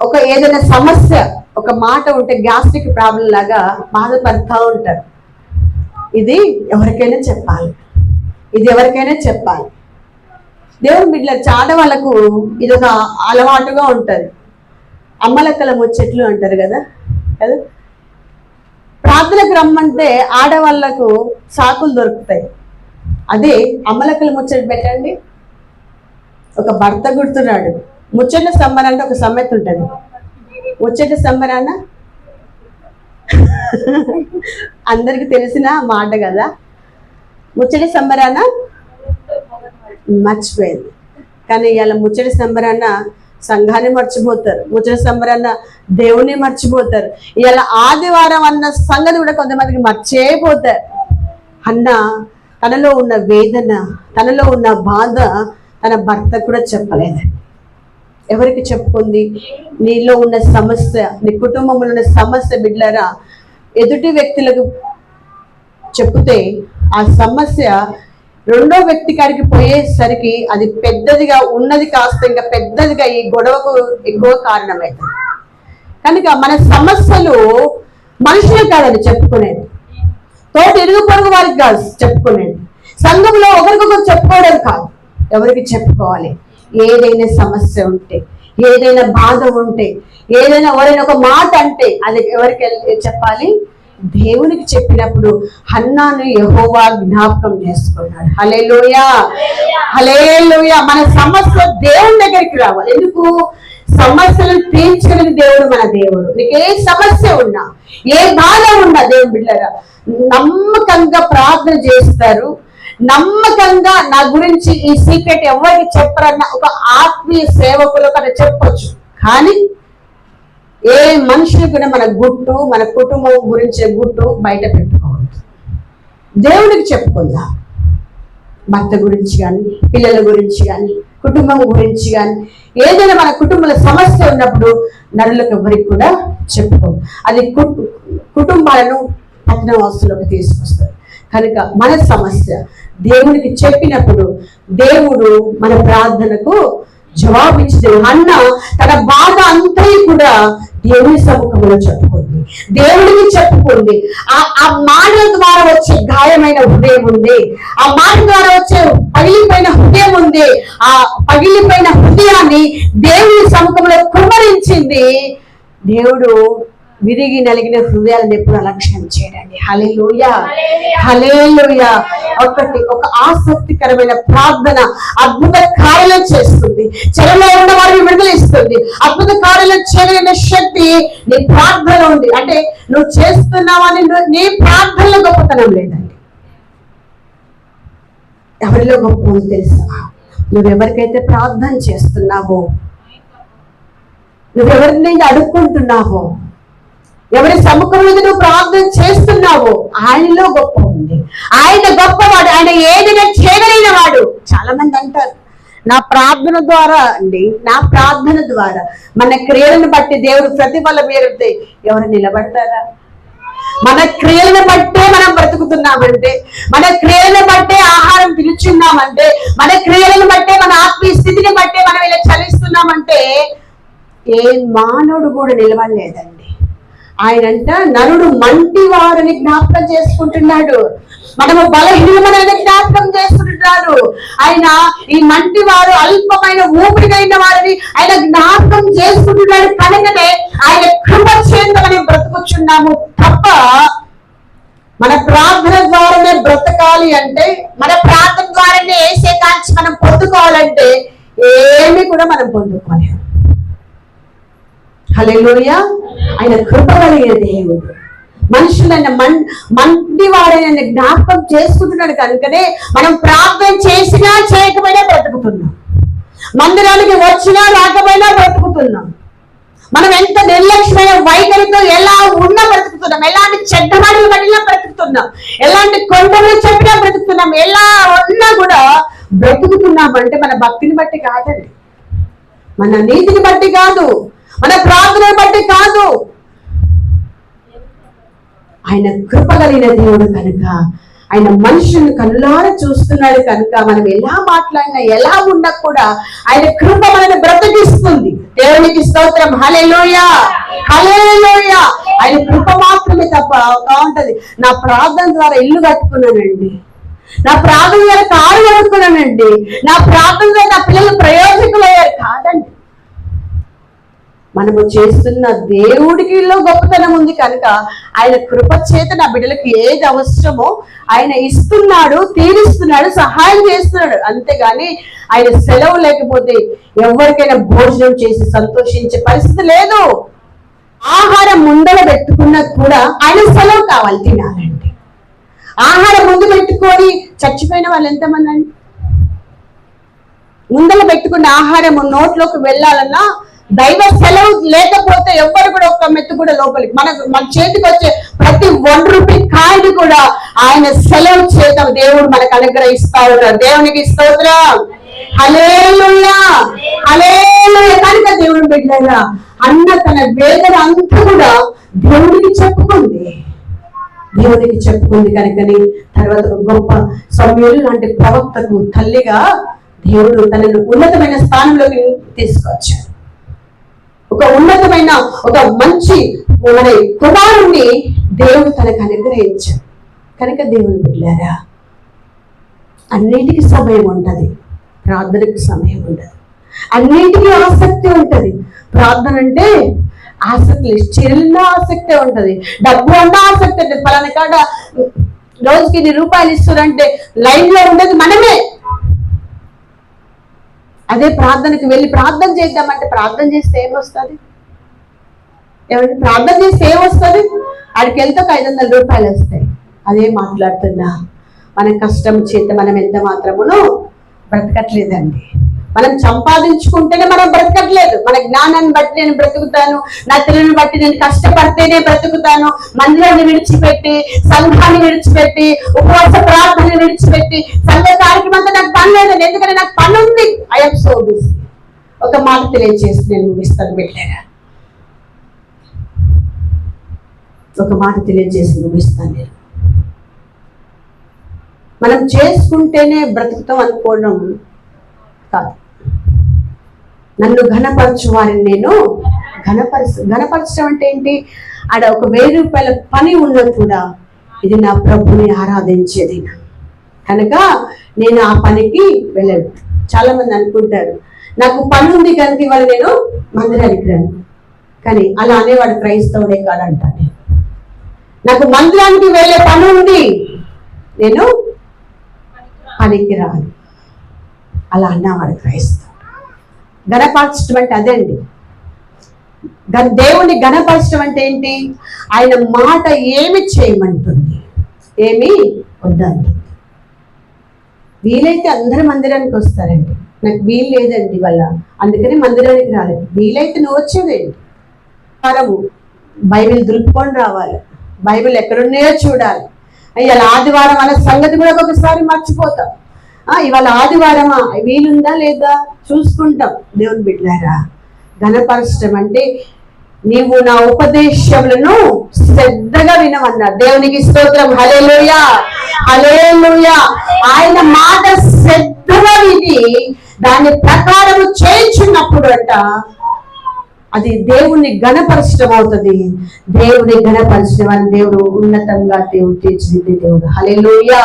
ఒక ఏదైనా సమస్య, ఒక మాట ఉంటే గ్యాస్ట్రిక్ ప్రాబ్లం లాగా బాధపడుతూ ఉంటారు. ఇది ఎవరికైనా చెప్పాలి, ఇది ఎవరికైనా చెప్పాలి. దేవుని బిడ్డల ఆడవాళ్ళకు ఇది ఒక అలవాటుగా ఉంటుంది. అమ్మలక్కల ముచ్చట్లు అంటారు కదా కదా. ప్రార్థనకు రమ్మంటే ఆడవాళ్లకు సాకులు దొరుకుతాయి. అదే అమ్మలక్కల ముచ్చట పెట్టండి. ఒక భర్త గుర్తున్నాడు, ముచ్చట సంబరం అంటే ఒక సమ్మెత ఉంటుంది. ముచ్చట సంబరాన అందరికి తెలిసిన మాట కదా. ముచ్చటి సంబరాన మర్చిపోయింది. కానీ ఇవాళ ముచ్చటి సంబరాన సంఘాన్ని మర్చిపోతారు, ముచ్చటి సంబరాన దేవుని మర్చిపోతారు. ఇవాళ ఆదివారం అన్న సంగతి కూడా కొంతమందికి మర్చిపోతారు. అన్న తనలో ఉన్న వేదన, తనలో ఉన్న బాధ తన భర్త కూడా చెప్పలేదు. ఎవరికి చెప్పుకుంది? నీలో ఉన్న సమస్య, నీ కుటుంబంలో ఉన్న సమస్య బిడ్డలారా ఎదుటి వ్యక్తులకు చెప్తే ఆ సమస్య రెండో వ్యక్తి కాడికి పోయేసరికి అది పెద్దదిగా ఉన్నది కాస్త ఇంకా పెద్దదిగా ఈ గొడవకు ఎక్కువ కారణమవుతుంది. కనుక మన సమస్యలు మనుషులు కాదని చెప్పుకునేది, తోటి ఇరుగు పొరుగు వారికి కాదు చెప్పుకునేది, సంఘంలో ఒకరికొకరు చెప్పుకోవడం కాదు. ఎవరికి చెప్పుకోవాలి? ఏదైనా సమస్య ఉంటే, ఏదైనా బాధ ఉంటే, ఏదైనా ఎవరైనా ఒక మాట అంటే అది ఎవరికి చెప్పాలి? దేవునికి చెప్పినప్పుడు హన్నాను యెహోవా జ్ఞాపకం చేసుకున్నాడు. హల్లెలూయా, హల్లెలూయా. మన సమస్య దేవుని దగ్గరికి రావాలి. ఎందుకు? సమస్యలను తీర్చగలిగిన దేవుడు మన దేవుడు. నీకు ఏ సమస్య ఉన్నా, ఏ బాధ ఉన్నా దేవుని బిడ్డలారా నమ్మకంగా ప్రార్థన చేస్తారు. నమ్మకంగా నా గురించి ఈ సీక్రెట్ ఎవరికి చెప్పరన్న ఒక ఆత్మీయ సేవకులు కదా చెప్పొచ్చు. కానీ ఏ మనుషులు కూడా మన గుట్టు, మన కుటుంబం గురించి గుట్టు బయట పెట్టుకోవద్దు. దేవుడికి చెప్పుకుందాం. భర్త గురించి కానీ, పిల్లల గురించి కానీ, కుటుంబం గురించి కానీ, ఏదైనా మన కుటుంబంలో సమస్య ఉన్నప్పుడు నరులకు ఎవరికి కూడా చెప్పుకోదు. అది కుటుంబాలను పతనవాసులోకి తీసుకొస్తాడు. కనుక మన సమస్య దేవునికి చెప్పినప్పుడు దేవుడు మన ప్రార్థనకు జవాబిచ్చింది. అన్న తన బాధ అంతా కూడా దేవుని సముఖంలో చెప్పుకుంది, దేవుడికి చెప్పుకుంది. ఆ మాటల ద్వారా వచ్చే గాయమైన హృదయం ఉంది, ఆ మాట ద్వారా వచ్చే పగిలిపోయిన హృదయం ఉంది. ఆ పగిలిపోయిన హృదయాన్ని దేవుని సముఖంలో కుమ్మరించింది. దేవుడు విరిగి నలిగిన హృదయాలను ఎప్పుడు అలక్ష్యం చేయడండి. హల్లెలూయా, హల్లెలూయా. ఒక ఆసక్తికరమైన ప్రార్థన అద్భుత కార్యాలు చేస్తుంది, చెరలో ఉన్న వారిని విడుదలిస్తుంది. అద్భుత కార్యాలు చేయగలిగిన శక్తి నీ ప్రార్థనలో ఉంది. అంటే నువ్వు చేస్తున్నావని నీ ప్రార్థనలో గొప్పతనం లేదండి. ఎవరిలో గొప్ప ఉంది తెలుసా? నువ్వెవరికైతే ప్రార్థన చేస్తున్నావో, నువ్వెవరిని అడుక్కుంటున్నావో, ఎవరి సముఖంలో నువ్వు ప్రార్థన చేస్తున్నావో ఆయనలో గొప్ప ఉంది. ఆయన గొప్పవాడు, ఆయన ఏదైనా చేయగలిగిన వాడు. చాలా మంది అంటారు నా ప్రార్థన ద్వారా అండి, నా ప్రార్థన ద్వారా మన క్రియలను బట్టి దేవుడు ప్రతిఫలం ఏరుతే ఎవరు నిలబడతారా? మన క్రియలను బట్టే మనం బ్రతుకుతున్నామంటే, మన క్రియలను బట్టే ఆహారం పిలుచున్నామంటే, మన క్రియలను బట్టే మన ఆత్మీయ స్థితిని బట్టే మనం ఇలా చలిస్తున్నామంటే ఏ మానవుడు కూడా నిలబడలేదండి. ఆయనంట నరుడు మంటి వారిని జ్ఞాపకం చేసుకుంటున్నాడు, మనము బలహీనమైన జ్ఞాపకం చేసుకుంటున్నాడు. ఆయన ఈ మంటి వారు అల్పమైన ఊపిరిగైన వారిని ఆయన జ్ఞాపకం చేసుకుంటున్నాడు. కనుకనే ఆయన కృప చేత మనం బ్రతుకుచున్నాము తప్ప మన ప్రార్థన ద్వారానే బ్రతకాలి అంటే, మన ప్రార్థన ద్వారానే ఏసే కాంచి మనం పొందుకోవాలంటే ఏమి కూడా మనం పొందుకోలేము. హల్లెలూయా. ఆయన కృప కలిగిన దేవుడు, మనుషులైన మంటి వాడైన జ్ఞాపకం చేసుకుంటున్నాడు. కనుకనే మనం ప్రార్థన చేసినా చేయకపోయినా బ్రతుకుతున్నాం, మందిరానికి వచ్చినా రాకపోయినా బ్రతుకుతున్నాం. మనం ఎంత నిర్లక్ష్యమైన వైఖరితో ఎలా ఉన్నా బ్రతుకుతున్నాం, ఎలాంటి చెడ్డ మాటలు పడినా బ్రతుకుతున్నాం, ఎలాంటి కొండలు చెప్పినా బ్రతుకుతున్నాం. ఎలా ఉన్నా కూడా బ్రతుకుతున్నాం అంటే మన భక్తిని బట్టి కాదండి, మన నీతిని బట్టి కాదు, మన ప్రార్థనను బట్టి కాదు. ఆయన కృప కలిగిన దేవుడు కనుక, ఆయన మనుషులను కనులారా చూస్తున్నాడు కనుక మనం ఎలా మాట్లాడినా ఎలా ఉన్నా కూడా ఆయన కృప మనల్ని బ్రతికిస్తుంది. దేవునికి స్తోత్రం. హల్లెలూయా, హల్లెలూయా. ఆయన కృప మాత్రమే తప్ప బాగుంటది. నా ప్రార్థన ద్వారా ఇల్లు కట్టుకున్నానండి, నా ప్రార్థన ద్వారా కారు కట్టుకున్నానండి, నా ప్రార్థన ద్వారా నా పిల్లలు ప్రయోజకులయ్యారు కాదండి. మనము చేస్తున్న దేవుడికి గొప్పతనం ఉంది కనుక ఆయన కృప చేత నా బిడ్డలకు ఏది అవసరమో ఆయన ఇస్తున్నాడు, తీరుస్తున్నాడు, సహాయం చేస్తున్నాడు. అంతేగాని ఆయన సెలవు లేకపోతే ఎవరికైనా భోజనం చేసి సంతోషించే పరిస్థితి లేదు. ఆహారం ముందర పెట్టుకున్నా కూడా ఆయన సెలవు కావాలి తినాలంటే. ఆహారం ముందు పెట్టుకొని చచ్చిపోయిన వాళ్ళు ఎంతమంది అండి? ముందర పెట్టుకున్న ఆహారం నోట్లోకి వెళ్ళాలన్నా దైవ సెలవు లేకపోతే ఎవ్వరు కూడా ఒక్క మెత్తు కూడా లోపలికి మన చేతికి వచ్చే ప్రతి ₹1 కాయని కూడా ఆయన సెలవు చేత దేవుడు మనకు అనుగ్రహిస్తా ఉంటాడు. దేవునికి స్తోత్రం. హల్లెలూయా, హల్లెలూయా. కనుక దేవుడు బిడ్డలారా అన్న తన వేదన అంతా కూడా దేవుడికి చెప్పుకుంది, దేవుడికి చెప్పుకుంది. కనుకని తర్వాత గొప్ప సమూయేలు లాంటి ప్రవక్తకు తల్లిగా దేవుడు తనను ఉన్నతమైన స్థానంలోకి తీసుకొచ్చాడు. ఒక ఉన్నతమైన ఒక మంచి మన కుమారుణ్ణి దేవుడు తనకు అనుగ్రహించాడు. కనుక దేవుని బిడ్డలారా అన్నిటికీ సమయం ఉంటుంది, ప్రార్థనకు సమయం ఉండదు. అన్నిటికీ ఆసక్తి ఉంటుంది. ప్రార్థన అంటే ఆసక్తి, చిన్న ఆసక్తి ఉంటది, డబ్బు అన్న ఆసక్తి ఉంటుంది. పలానా కాడ రోజుకి ₹1 ఇస్తారంటే లైన్ లో ఉండేది మనమే. అదే ప్రార్థనకు వెళ్ళి ప్రార్థన చేద్దామంటే ప్రార్థన చేస్తే ఏమొస్తుంది? ఎవరికి ప్రార్థన చేస్తే ఏమొస్తుంది? ఆడికి వెళ్తే ₹500 వస్తాయి. అదే మాట్లాడుతున్నా, మన కష్టం చేత మనం ఎంత మాత్రమును బ్రతకట్లేదండి. మనం సంపాదించుకుంటేనే మనం బ్రతకట్లేదు. మన జ్ఞానాన్ని బట్టి నేను బ్రతుకుతాను, నా తెలివిని బట్టి నేను కష్టపడితేనే బ్రతుకుతాను, మందిరాన్ని విడిచిపెట్టి, సంఘాన్ని విడిచిపెట్టి, ఉపవాస ప్రార్థనని విడిచిపెట్టి, సంఘ కార్యక్రమం అంతా నాకు పని లేదండి, ఎందుకంటే నాకు పని ఉంది. I'm so busy. ఒక మాట తెలియజేసి నేను ముగిస్తాను బిడ్డలారా. ఒక మాట తెలియజేసి ముగిస్తాను నేను. మనం చేసుకుంటేనే బ్రతుకుతాం అనుకోవడం కాదు. నన్ను ఘనపరచు వారిని నేను ఘనపరచడం అంటే ఏంటి? ఆడ ఒక 1000 రూపాయల పని ఉన్నా కూడా ఇది నా ప్రభుని ఆరాధించేది కనుక నేను ఆ పనికి వెళ్ళను. చాలా మంది అనుకుంటారు నాకు పని ఉంది కనుక ఇవాళ నేను మందిరానికి రాను. కానీ అలా అనేవాడు క్రైస్తవుడే కాడంట. నాకు మందిరానికి వెళ్ళే పని ఉంది, నేను పనికి రాను అలా అన్నవాడు క్రైస్తవుడు. ఘనపరచడం అంటే అదే అండి. దేవుణ్ణి ఘనపరచడం అంటే ఏంటి? ఆయన మాట ఏమి చేయమంటుంది, ఏమి వద్దంటుంది. వీలైతే అందరు మందిరానికి వస్తారండి. నాకు వీలు లేదండి వల్ల, అందుకని మందిరానికి రాలేదు. వీలైతే నువ్వు వచ్చేదేంటి? బైబిల్ దులుపుకొని రావాలి, బైబిల్ ఎక్కడున్నాయో చూడాలి. ఇవాళ ఆదివారం అనే సంగతి కూడా ఒకసారి మర్చిపోతాం. ఇవాళ ఆదివారమా, వీలుందా లేదా చూసుకుంటాం. దేవుని బిడ్డలారా, ఘనపరచడం అంటే నీవు నా ఉపదేశములను శ్రద్ధగా వినమన్నారు. దేవునికి స్తోత్రం. హల్లెలూయా, హల్లెలూయా. ఆయన మాట శ్రద్ధగా విని దాని ప్రకారం చేయించున్నప్పుడు అంట అది దేవుణ్ణి ఘనపరచడం అవుతుంది. దేవుని ఘనపరచడం అని దేవుడు ఉన్నతంగా దేవుడు తీర్చిదిద్దే దేవుడు. హల్లెలూయా,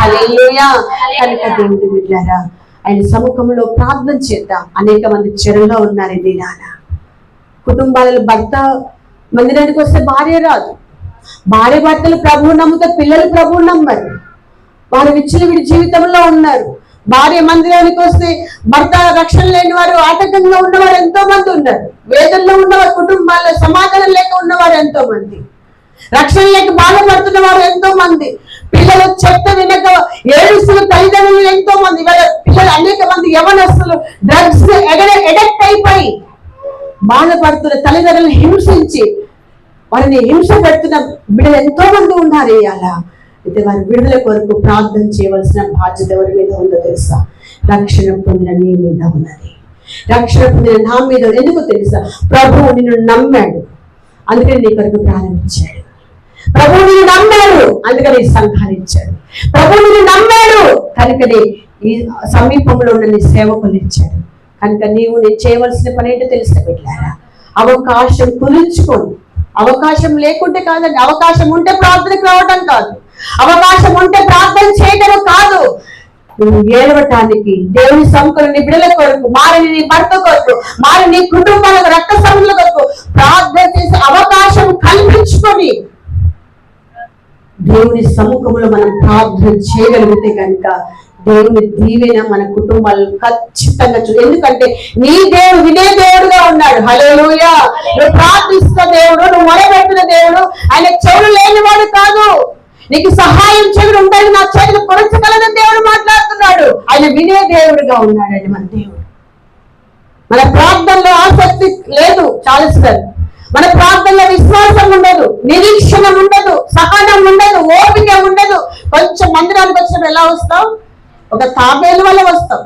హల్లెలూయా. కనుక దేవుని బిడ్డలారా, ఆయన సముఖంలో ప్రార్థన చేద్దాం. అనేక మంది చెరువులో ఉన్నారు ఇది నాన్న. కుటుంబాలలో భర్త మందిరానికి వస్తే భార్య రాదు, భార్య భర్తలు ప్రభువు నమ్ముతే పిల్లలు ప్రభువు నమ్మరు, వారు విచ్చలవిడి జీవితంలో ఉన్నారు. భార్య మందిరానికి వస్తే భర్త రక్షణ లేని వారు, ఆటంకంగా ఉన్నవారు ఎంతో మంది ఉన్నారు. వేదనలో ఉన్నవారు, కుటుంబాల్లో సమాధానం లేక ఉన్నవారు ఎంతో మంది, రక్షణ లేక బాధపడుతున్న వారు ఎంతో మంది, పిల్లలు చెత్త వినక ఏడుస్తున్న తల్లిదండ్రులు ఎంతో మంది. పిల్లలు అనేక మంది యవనస్తులు డ్రగ్స్ ఎడక్ట్ అయిపోయి బాధపడుతున్న తల్లిదండ్రులను హింసించి వారిని హింస పెడుతున్న బిడ్డలు ఎంతో మంది ఉన్నారు. అలా అయితే వారి విడుదల కొరకు ప్రార్థన చేయవలసిన బాధ్యత ఎవరి మీద ఉందో తెలుసా? రక్షణ పొందిన నీ మీద ఉన్నది. రక్షణ పొందిన నా మీద. ఎందుకు తెలుసా? ప్రభువు నిన్ను నమ్మాడు, అందుకని నీ కొరకు ప్రారంభించాడు. ప్రభువు నిన్ను నమ్మాడు, అందుకని సంఘాన్ని ఇచ్చాడు. ప్రభువు నిన్ను నమ్మాడు కనుకనే ఈ సమీపంలో ఉన్న నీ సేవకులు ఇచ్చాడు. కనుక నీవు నేను చేయవలసిన పని ఏంటో తెలిసిన పెట్టారా? అవకాశం కురించుకోండి. అవకాశం లేకుంటే కాదండి, అవకాశం ఉంటే ప్రార్థనకు రావడం కాదు, అవకాశం ఉంటే ప్రార్థన చేయడం కాదు. నువ్వు ఏడవటానికి, దేవుని సముఖంలో నీ బిడ్డల కొరకు, మారిని నీ భర్త కొరకు, మారి నీ కుటుంబాలకు, రక్త సంబంధుల కొరకు ప్రార్థన చేసే అవకాశం కల్పించుకొని దేవుని సముఖంలో మనం ప్రార్థన చేయగలిగితే కనుక దేవుని దీవెన మన కుటుంబాలు ఖచ్చితంగా ఎందుకంటే నీ దేవుడు వినే దేవుడుగా ఉన్నాడు. హల్లెలూయా. నువ్వు ప్రార్థిస్తున్న దేవుడు, నువ్వు మొరపెట్టిన దేవుడు ఆయన చెవులు లేనివాడు కాదు. నీకు సహాయం చెవులు ఉంటాయి, నా చేతులు పొరచగలని దేవుడు మాట్లాడుతున్నాడు. ఆయన వినే దేవుడుగా ఉన్నాడండి మన దేవుడు. మన ప్రార్థనలో ఆసక్తి లేదు చాలాసార్లు. మన ప్రార్థనలో విశ్వాసం ఉండదు, నిరీక్షణ ఉండదు, సహనం ఉండదు, ఓపిక ఉండదు. కొంచెం మందిరానికి వచ్చినప్పుడు ఎలా వస్తాం? ఒక తాబేలు వల్ల వస్తాం.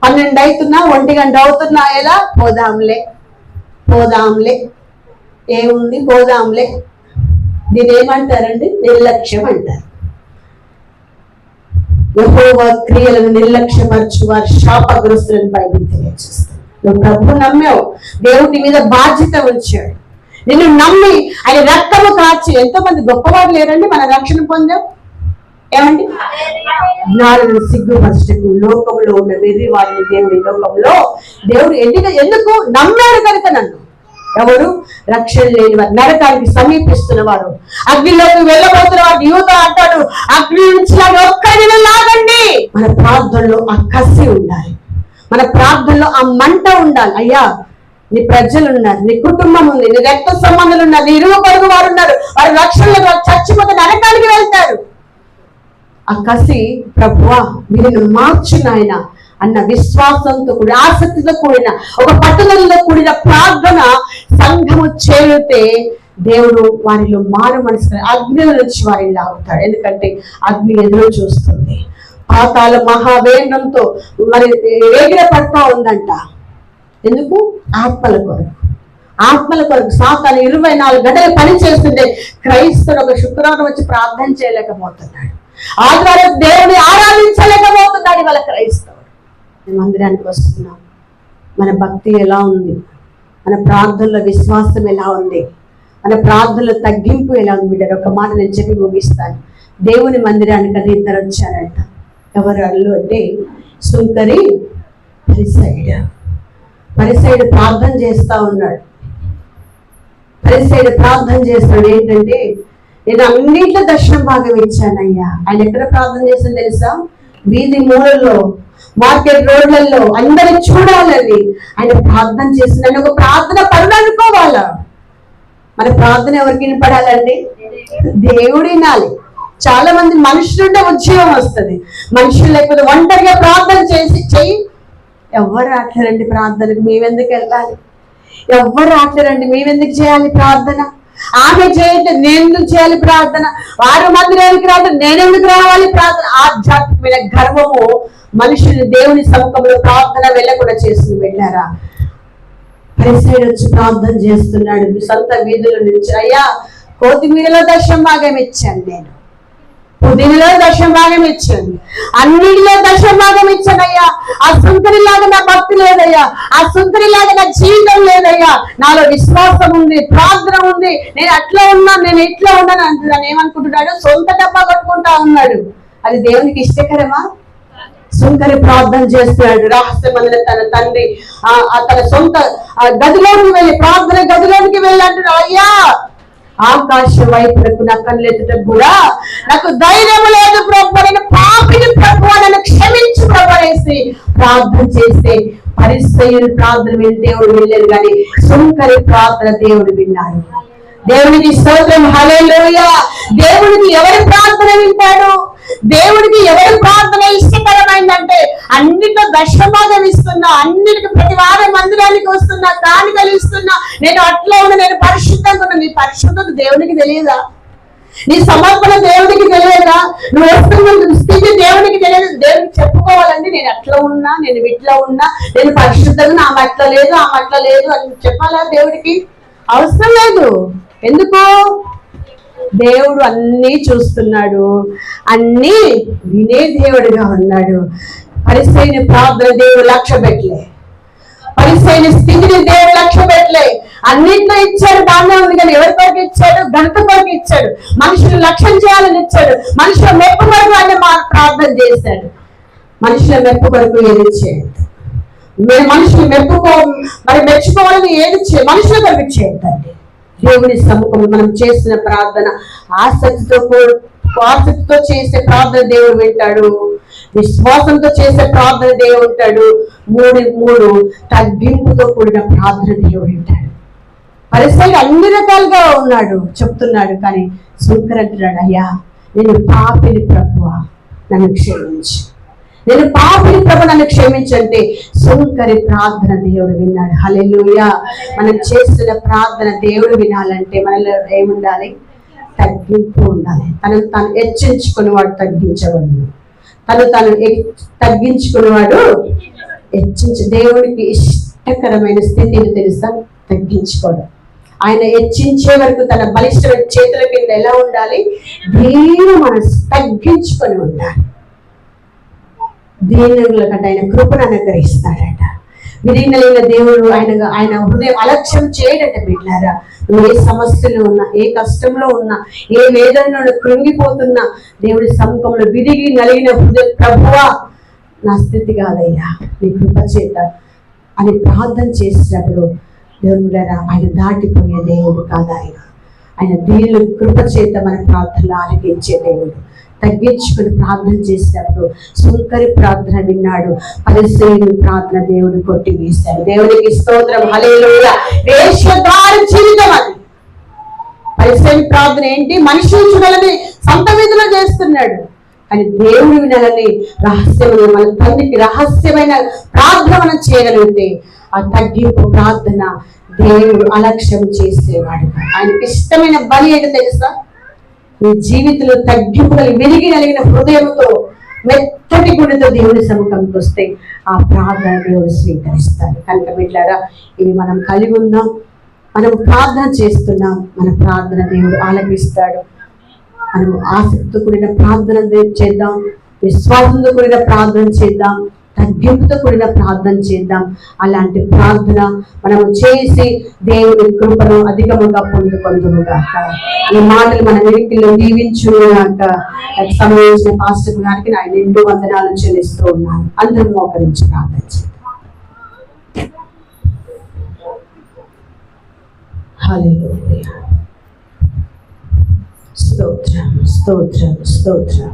12 అవుతున్నా, 1 గంట అవుతున్నా, ఎలా పోదాంలే పోదాంలే, ఏముంది పోదాంలే. దీని ఏమంటారండి? నిర్లక్ష్యం అంటారు. యెహోవా క్రియలను నిర్లక్ష్యపరచు వారు శాపగ్రస్తులను బైబిల్ తెలియజేస్తారు. నువ్వు ప్రభు నమ్మావు, దేవుడి మీద బాధ్యత ఉంచాడు. నిన్ను నమ్మి ఆయన రక్తము కార్చి ఎంతో మంది గొప్పవారు లేరండి మన రక్షణ పొందాం. ఏమండి? జ్ఞానులను సిగ్గుపరచటకు లోకంలో ఉన్న వెర్రి వారిని దేవుడి లోకంలో దేవుడు ఎందుకు నమ్మాడు కనుక నన్ను. ఎవరు? రక్షణ లేని వారు, నరకానికి సమీపిస్తున్న వారు, అగ్నిలోకి వెళ్ళబోతున్న వారు. యువత అంటాడు అగ్ని నుంచి ఒక్కడిని లాగండి. మన ప్రార్థనలో ఆ కసి ఉండాలి, మన ప్రార్థనలో ఆ మంట ఉండాలి. అయ్యా నీ ప్రజలు ఉన్నారు, నీ కుటుంబం ఉంది, నీ రక్త సంబంధాలు ఉన్నారు, నీ ఇరుగు పొరుగు వారు ఉన్నారు, వారి రక్షణలో చచ్చిపోతే నరకానికి వెళ్తారు. ఆ కసి ప్రభువా వీరిని మార్చు నాయన అన్న విశ్వాసంతో కూడిన, ఆసక్తితో కూడిన, ఒక పట్టుదలతో కూడిన ప్రార్థన సంఘము చేరితే దేవుడు వారిలో మారు మనసు అగ్ని నుంచి వారిని లాగుతాడు. ఎందుకంటే అగ్ని ఎదురు చూస్తుంది. పాతాళ మహావేగంతో మరి ఎగిర పడతా ఉందంట. ఎందుకు? ఆత్మల కొరకు. ఆత్మల కొరకు సాతాను 24 గంటలు పని చేస్తుంటే క్రైస్తవుడు ఒక శుక్రవారం వచ్చి ప్రార్థన చేయలేకపోతున్నాడు, ఆదివారం దేవుని ఆరాధించలేకపోతున్నాడు. ఇవాళ క్రైస్తవుడు మేము మందిరానికి వస్తున్నాం, మన భక్తి ఎలా ఉంది, మన ప్రార్థనలో విశ్వాసం ఎలా ఉంది, మన ప్రార్థనలో తగ్గింపు ఎలా ఉంది బిడ్డ. ఒక మాట నేను చెప్పి ముగిస్తాను. దేవుని మందిరానికి అది ఇద్దరు వచ్చారంట. ఎవరు అల్లు అంటే సుంకరి పరిసైడ్ ప్రార్థన చేస్తా ఉన్నాడు. పరిసైడ్ ప్రార్థన చేస్తాడు ఏంటంటే, నేను అన్నింటిలో దర్శన భాగం ఇచ్చానయ్యా. ఆయన ఎక్కడ ప్రార్థన చేస్తాను తెలుసా? వీధి మూలల్లో, మార్కెట్ రోడ్లలో అందరూ చూడాలని ఆయన ప్రార్థన చేస్తున్నాడు. ఒక ప్రార్థన పనులు అనుకోవాలా? మన ప్రార్థన ఎవరికి వినపడాలండి? దేవుడు వినాలి. చాలా మంది మనుషులుంటే ఉద్యోగం వస్తుంది, మనుషులు లేకపోతే ఒంటరిగా ప్రార్థన చెయ్యి. ఎవరు రాట్లేరండి ప్రార్థనకు, మేమెందుకు వెళ్ళాలి? ఎవరు రాట్లేరండి, మేమెందుకు చేయాలి ప్రార్థన? ఆమె చేయట్లేదు, నేను ఎందుకు చేయాలి ప్రార్థన? వారు మందిరానికి రావడం, నేనెందుకు రావాలి ప్రార్థన? ఆధ్యాత్మికమైన గర్వము మనుషులు దేవుని సముఖంలో ప్రార్థన వెళ్ళకుండా చేస్తుంది. వెళ్ళారా? పరిసైడ్ వచ్చి ప్రార్థన చేస్తున్నాడు సొంత వీధుల నుంచి. అయ్యా, కొత్తిమీరలో దర్శన భాగం ఇచ్చాను, నేను పుదీనలో దర్శన భాగం ఇచ్చాను, అన్నిటిలో దర్శన భాగం ఇచ్చాను. అయ్యా, ఆ సుంకరిలాగా నా భక్తి లేదయ్యా, ఆ సుంకరిలాగా నా జీవితం లేదయ్యా. నాలో విశ్వాసం ఉంది, ప్రార్థన ఉంది, నేను అట్లా ఉన్నాను, నేను ఇట్లా ఉన్నాను అంటున్నాను. ఏమనుకుంటున్నాడు? సొంత డబ్బా కొట్టుకుంటా ఉన్నాడు. అది దేవునికి ఇష్టకరమా? సుంకరి ప్రార్థన చేస్తున్నాడు. రహస్యమందున తన తండ్రి తన సొంత గదిలోకి వెళ్ళి, ప్రార్థన గదిలోకి వెళ్ళి అంటున్నాడు, అయ్యా, ఆకాశం వైపునకు నా కళ్ళెత్తటకు కూడా నాకు ధైర్యం లేదు ప్రభు, నేను పాపిని ప్రభు, నన్ను క్షమించు ప్రభు అనేసి ప్రార్థన చేస్తే పరిసయ్యుల ప్రార్థన విని దేవుడు వెళ్ళాడు, కానీ సుంకరి ప్రార్థన దేవుడు విన్నాడు. దేవునికి స్తోత్రం, హల్లెలూయా. దేవుడికి ఎవరి ప్రార్థన వింటాడు? దేవుడికి ఎవరి ప్రార్థన ఇష్టకరమైందంటే, అన్నిటిలో దశభాగం ఇస్తున్నా, అన్నిటికి ప్రతి వారం మందిరానికి వస్తున్నా, కానుకలు ఇస్తున్నా, నేను అట్లా ఉన్నా, నేను పరిశుద్ధంగా ఉన్నా. నీ పరిశుద్ధత దేవునికి తెలియదా? నీ సమర్పణ దేవునికి తెలియదా? నువ్వు వస్తున్న స్థితి దేవునికి తెలియదు. దేవునికి చెప్పుకోవాలంటే, నేను అట్లా ఉన్నా, నేను ఇట్లా ఉన్నా, నేను పరిశుద్ధంగా, ఆమె అట్లా లేదు, ఆమె అట్లా లేదు అని చెప్పాలా? దేవుడికి అవసరం లేదు. ఎందుకు? దేవుడు అన్నీ చూస్తున్నాడు, అన్నీ వినే దేవుడిగా ఉన్నాడు. పరిసైన ప్రార్థన దేవుడు లక్ష్య పెట్టలే, పరిసైన స్థితిని దేవుడు లక్ష్య పెట్టలే. అన్నింటిలో ఇచ్చాడు, బాగానే ఉంది, కానీ ఎవరి కొరకు ఇచ్చాడు? ఘనత కొరకు ఇచ్చాడు. మనుషులు లక్ష్యం చేయాలని ఇచ్చాడు. మనుషుల మెప్పు కొరకు ఆయన ప్రార్థన చేశాడు. మనుషుల మెప్పు కొరకు ఏది ఇచ్చాడు? మనుషులు మెచ్చుకోవాలని ఏది ఇచ్చాడు? మనుషుల కొరకు ఇచ్చేయండి. దేవుని సముఖంలో మనం చేసిన ప్రార్థన ఆసక్తితో చేసే ప్రార్థన దేవుడు వింటాడు, విశ్వాసంతో చేసే ప్రార్థన దేవుడు వింటాడు. మూడు తగ్గింపుతో కూడిన ప్రార్థన దేవుడు వింటాడు. పరిస్థితులు అన్ని రకాలుగా ఉన్నాడు చెప్తున్నాడు, కానీ సుంకరి అంటున్నాడు, అయ్యా, నేను పాపిని ప్రభువా, నన్ను క్షమించు, నేను పాపిని ప్రభు, నన్ను క్షమించంటే సుంకరి ప్రార్థన దేవుడు విన్నాడు. హల్లెలూయా. మనం చేస్తున్న ప్రార్థన దేవుడు వినాలంటే మనలో ఏముండాలి? తగ్గింపు ఉండాలి. తనను తాను హెచ్చించుకునేవాడు తగ్గించవద్దు, తను తగ్గించుకునేవాడు దేవుడికి ఇష్టకరమైన స్థితిని తెలుసా? తగ్గించుకోవడం. ఆయన హెచ్చించే వరకు తన బలిష్టమైన చేతుల కింద ఎలా ఉండాలి? దీన మనసు తగ్గించుకొని ఉండాలి. దీనుల కంటే ఆయన కృపను అనుగ్రహిస్తాడట. విలీనమైన దేవుడు ఆయన హృదయం అలక్ష్యం చేయడట. బిడ్డారా, నువ్వు ఏ సమస్యలో ఉన్నా, ఏ కష్టంలో ఉన్నా, ఏ వేదనలో కృంగిపోతున్నా, దేవుడి సముఖంలో విరిగి నలిగిన హృదయం, ప్రభువా, నా స్థితి కాదయ్యా, నీ కృప చేత అని ప్రార్థన చేసినప్పుడు దేవుడు ఆయన దాటిపోయే దేవుడు కాదు. ఆయన దీనిలో కృప చేత మన ప్రార్థనలు ఆలకించే దేవుడు. తగ్గించుకుని ప్రార్థన చేసినప్పుడు సుంకరి ప్రార్థన విన్నాడు, పరిసయ్యుల ప్రార్థన దేవుడు కొట్టి వేశాడు. దేవునికి స్తోత్రం, హల్లెలూయా. వేషధారి జీవితం అది. పరిసయ్యుల ప్రార్థన ఏంటి? మనుషులు చూడాలని సొంత విధిలో చేస్తున్నాడు, కానీ దేవుడు వినాలని రహస్యమైన మన తండ్రికి రహస్యమైన ప్రార్థన మనం చేయగలిగితే ఆ తగ్గింపు ప్రార్థన దేవుడు అలక్ష్యం చేసేవాడు. ఆయనకి ఇష్టమైన బలి ఏంటో తెలుసా? నీ జీవితంలో తగ్గింపు వెలిగి నలిగిన హృదయంతో మెత్తటి గుణితో దేవుని సముఖంకి వస్తే ఆ ప్రార్థన దేవుడు స్వీకరిస్తాడు. కనుక బిడ్డలారా, ఇవి మనం కలిగి ఉన్నాం. మనం ప్రార్థన చేస్తున్నాం, మన ప్రార్థన దేవుడు ఆలకిస్తాడు. మనం ఆసక్తితో కూడిన ప్రార్థన చేద్దాం, విశ్వాసంతో కూడిన ప్రార్థన చేద్దాం, తగ్గింపుతో కూడిన ప్రార్థన చేద్దాం. అలాంటి ప్రార్థన మనం చేసి దేవుని కృపను అధికముగా పొందుకొందుముగాక. ఈ మాటలు మన వెనుకల్లో దీవించుగాక. సంబంధించిన పాస్టర్ గారికి నా నిండు వందనాలు చెల్లిస్తూ ఉన్నాను. అందరూ మోకరించి ప్రార్థన చేద్దాం. హల్లెలూయా. స్తోత్రం, స్తోత్రం, స్తోత్రం.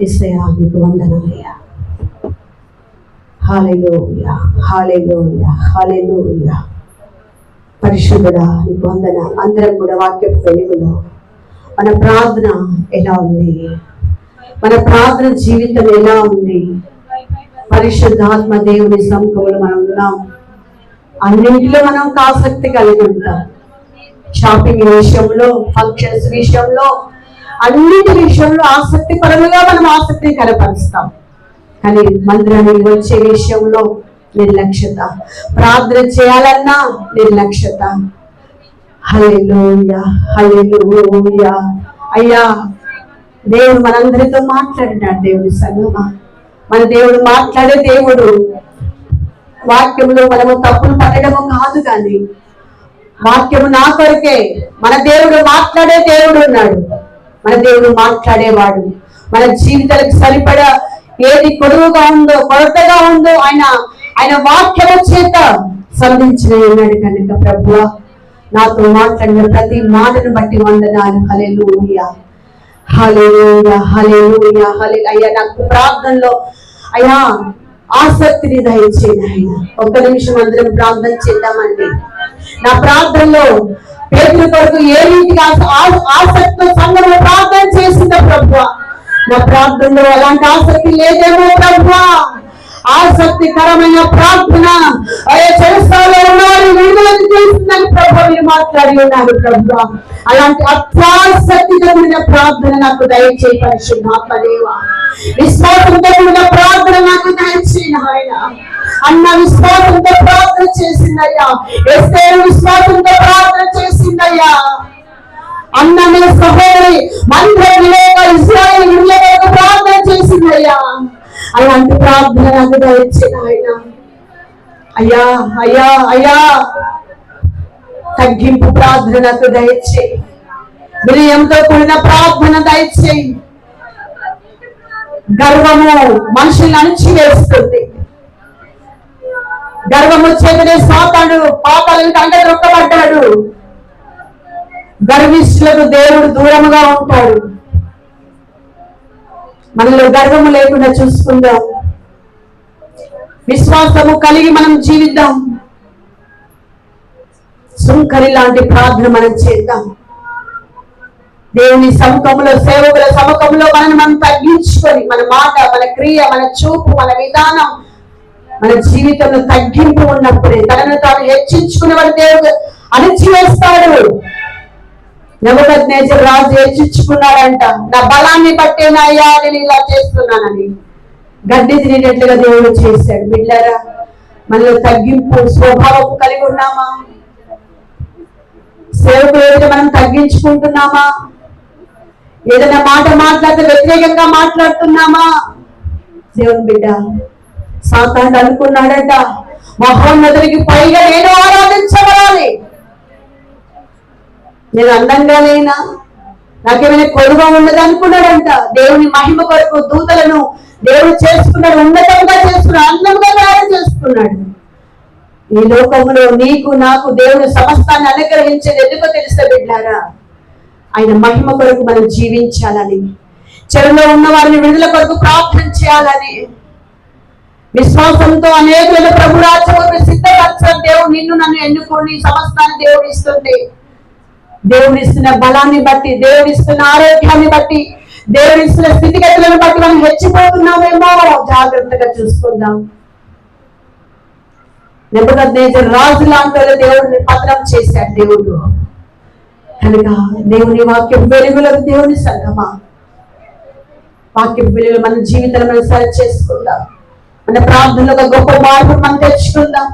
యేసయ్యా నీకు వందనాలయ్యా. హల్లెలూయా, హల్లెలూయా, హల్లెలూయా. పరిశుద్ధుడా నీకు వందనాలు. అందరం కూడా వాక్యపు వెలుగులో మన ప్రార్థన ఎలా ఉంది, మన ప్రార్థన జీవితం ఎలా ఉంది? పరిశుద్ధాత్మ దేవుని సముఖంలో మనం ఉన్నాం. అన్నింటిలో మనం ఆసక్తి కలిగి ఉంటాం. షాపింగ్ విషయంలో, ఫంక్షన్స్ విషయంలో, అన్నిటి విషయంలో ఆసక్తి పరంగా మనం ఆసక్తిని కనపరుస్తాం. కానీ మందిరానికి వచ్చే విషయంలో నిర్లక్ష్యత, ప్రార్థన చేయాలన్నా నిర్లక్ష్యత. హల్లెలూయా, హల్లెలూయా. అయ్యా, దేవుడు మనందరితో మాట్లాడినాడు. దేవుడి సంగమా, మన దేవుడు మాట్లాడే దేవుడు. వాక్యంలో మనము తప్పులు పడడము కాదు, కానీ వాక్యము నా కొరకే. మన దేవుడు మాట్లాడే దేవుడు ఉన్నాడు. మన దేవుడు మాట్లాడేవాడు. మన జీవితాలకు సరిపడా ఏది కొడువుగా ఉందో, కొరతగా ఉందో ఆయన వాక్యము చేత సంధించిన ఉన్నాడు. కనుక ప్రభువా, నాతో మాట్లాడిన ప్రతి మాటను బట్టి వందనాలు. హల్లెలూయా, హల్లెలూయా, హల్లెలూయా, హల్లెలూయా. అయ్యా, నాకు ప్రార్థనలో అయ్యా ఆసక్తిని దయచేయండి. ఆయన ఒక్క నిమిషం అందరం ప్రార్థన చేద్దామండి. నా ప్రార్థనలో పేతురు కొరకు ఏ రీతిగా ఆసక్తితో సంఘంలో ప్రార్థన చేసిందో ప్రభువా, నా ప్రార్థనలో అలాంటి ఆసక్తి లేదేమో ప్రభువా. ఆసక్తికరమైన ప్రార్థన అయ్యా చెరసాలలో ఉన్నారు, విడుదలకు చేసిందని ప్రభువా మీరు మాట్లాడి ఉన్నారు ప్రభువా. అలాంటి అత్యాసక్తితో కూడిన ప్రార్థన నాకు దయచేయి పరిశుద్ధాత్మ దేవా. విశ్వాసంతో కూడిన ప్రార్థన నాకు దయచేయి ఆయన. అన్న విశ్వాసంతో ప్రార్థన చేసిందయ్యా. ఎస్తేరు విశ్వాసంతో ప్రార్థన చేసిందయ్యా. అన్న మీ సహోదరి మందిరం ఇశ్రాయేలు విడుదలకు ప్రార్థన చేసిందయ్యా. అలాంటి ప్రార్థన నాకు దయచేయి ఆయన. అయ్యా, అయ్యా, అయ్యా, తగ్గింపు ప్రార్థన నాకు దయచేయి. వినయంతో కూడిన ప్రార్థన దయచేయి. గర్వము మనుషుల్ని అణిచివేస్తుంది. గర్వము చేతనే సాతాను పాపాలకు అంగదొక్కబడ్డాడు. గర్విష్ఠులకు దేవుడు దూరముగా ఉంటాడు. మనలో గర్వము లేకుండా చూసుకుందాం. విశ్వాసము కలిగి మనం జీవిద్దాం. సుంకరి లాంటి ప్రార్థన మనం చేద్దాం. దేవుని సముఖంలో, సేవకుల సముఖంలో మనం తగ్గించుకొని, మన మాట, మన క్రియ, మన చూపు, మన విధానం, మన జీవితంలో తగ్గింపు ఉన్నప్పుడే తనను తాను హెచ్చించుకునేవాడు దేవుడు అణిచివేస్తాడు. నెబుకద్నెజరు రాజు హెచ్చించుకున్నాడంట. నా బలాన్ని బట్టేనయ్యా నేను ఇలా చేస్తున్నానని. గడ్డి తినేటట్లుగా దేవుడు చేశాడు. బిడ్డారా, మనలో తగ్గింపు స్వభావం కలిగి ఉన్నామా? సేవకులు ఏదైనా మనం తగ్గించుకుంటున్నామా? ఏదైనా మాట మాట్లాడితే వ్యతిరేకంగా మాట్లాడుతున్నామా? దేవుని బిడ్డ సాతానుడు అనుకున్నాడట, మహోన్నతుడికి పైగా నేను ఆరాధించబడాలి. నేను అందంగా లేనా, నాకేమైనా కొడుగా ఉండదు అనుకున్నాడంట. దేవుని మహిమ కొరకు దూతలను దేవుడు చేసుకున్నాడు, ఉన్నతంగా చేసుకున్నాడు, అందంగా తయారు చేసుకున్నాడు. ఈ లోకంలో నీకు నాకు దేవుడు సమస్తాన్ని అనుగ్రహించేది ఎందుకో తెలుసా బిడ్డారా? ఆయన మహిమ కొరకు మనం జీవించాలని, చెరలో ఉన్న వారిని విడుదల కొరకు ప్రార్థన చేయాలని, విశ్వాసంతో అనేకులను ప్రభు రాజ్యము సిద్ధపరచాలి. దేవుడు నిన్ను నన్ను ఎన్నుకొని సమస్తాన్ని దేవుడు ఇస్తుంది. దేవుడు ఇస్తున్న బలాన్ని బట్టి, దేవుడు ఇస్తున్న ఆరోగ్యాన్ని బట్టి, దేవుడు ఇస్తున్న స్థితిగతులను బట్టి మనం హెచ్చిపోతున్నామేమో జాగ్రత్తగా చూసుకుందాం. నెబుకద్నెజరు రాజు లాంటి దేవుడిని పతనం చేశాడు దేవుడు. కనుక దేవుని వాక్యం వెలుగులో దేవుని సంగమా, వాక్యం వెలుగులో మన జీవితాలను మనం సరి చేసుకుందాం. మన ప్రార్థనలో ఒక గొప్ప మార్పు మనం తెచ్చుకుందాం.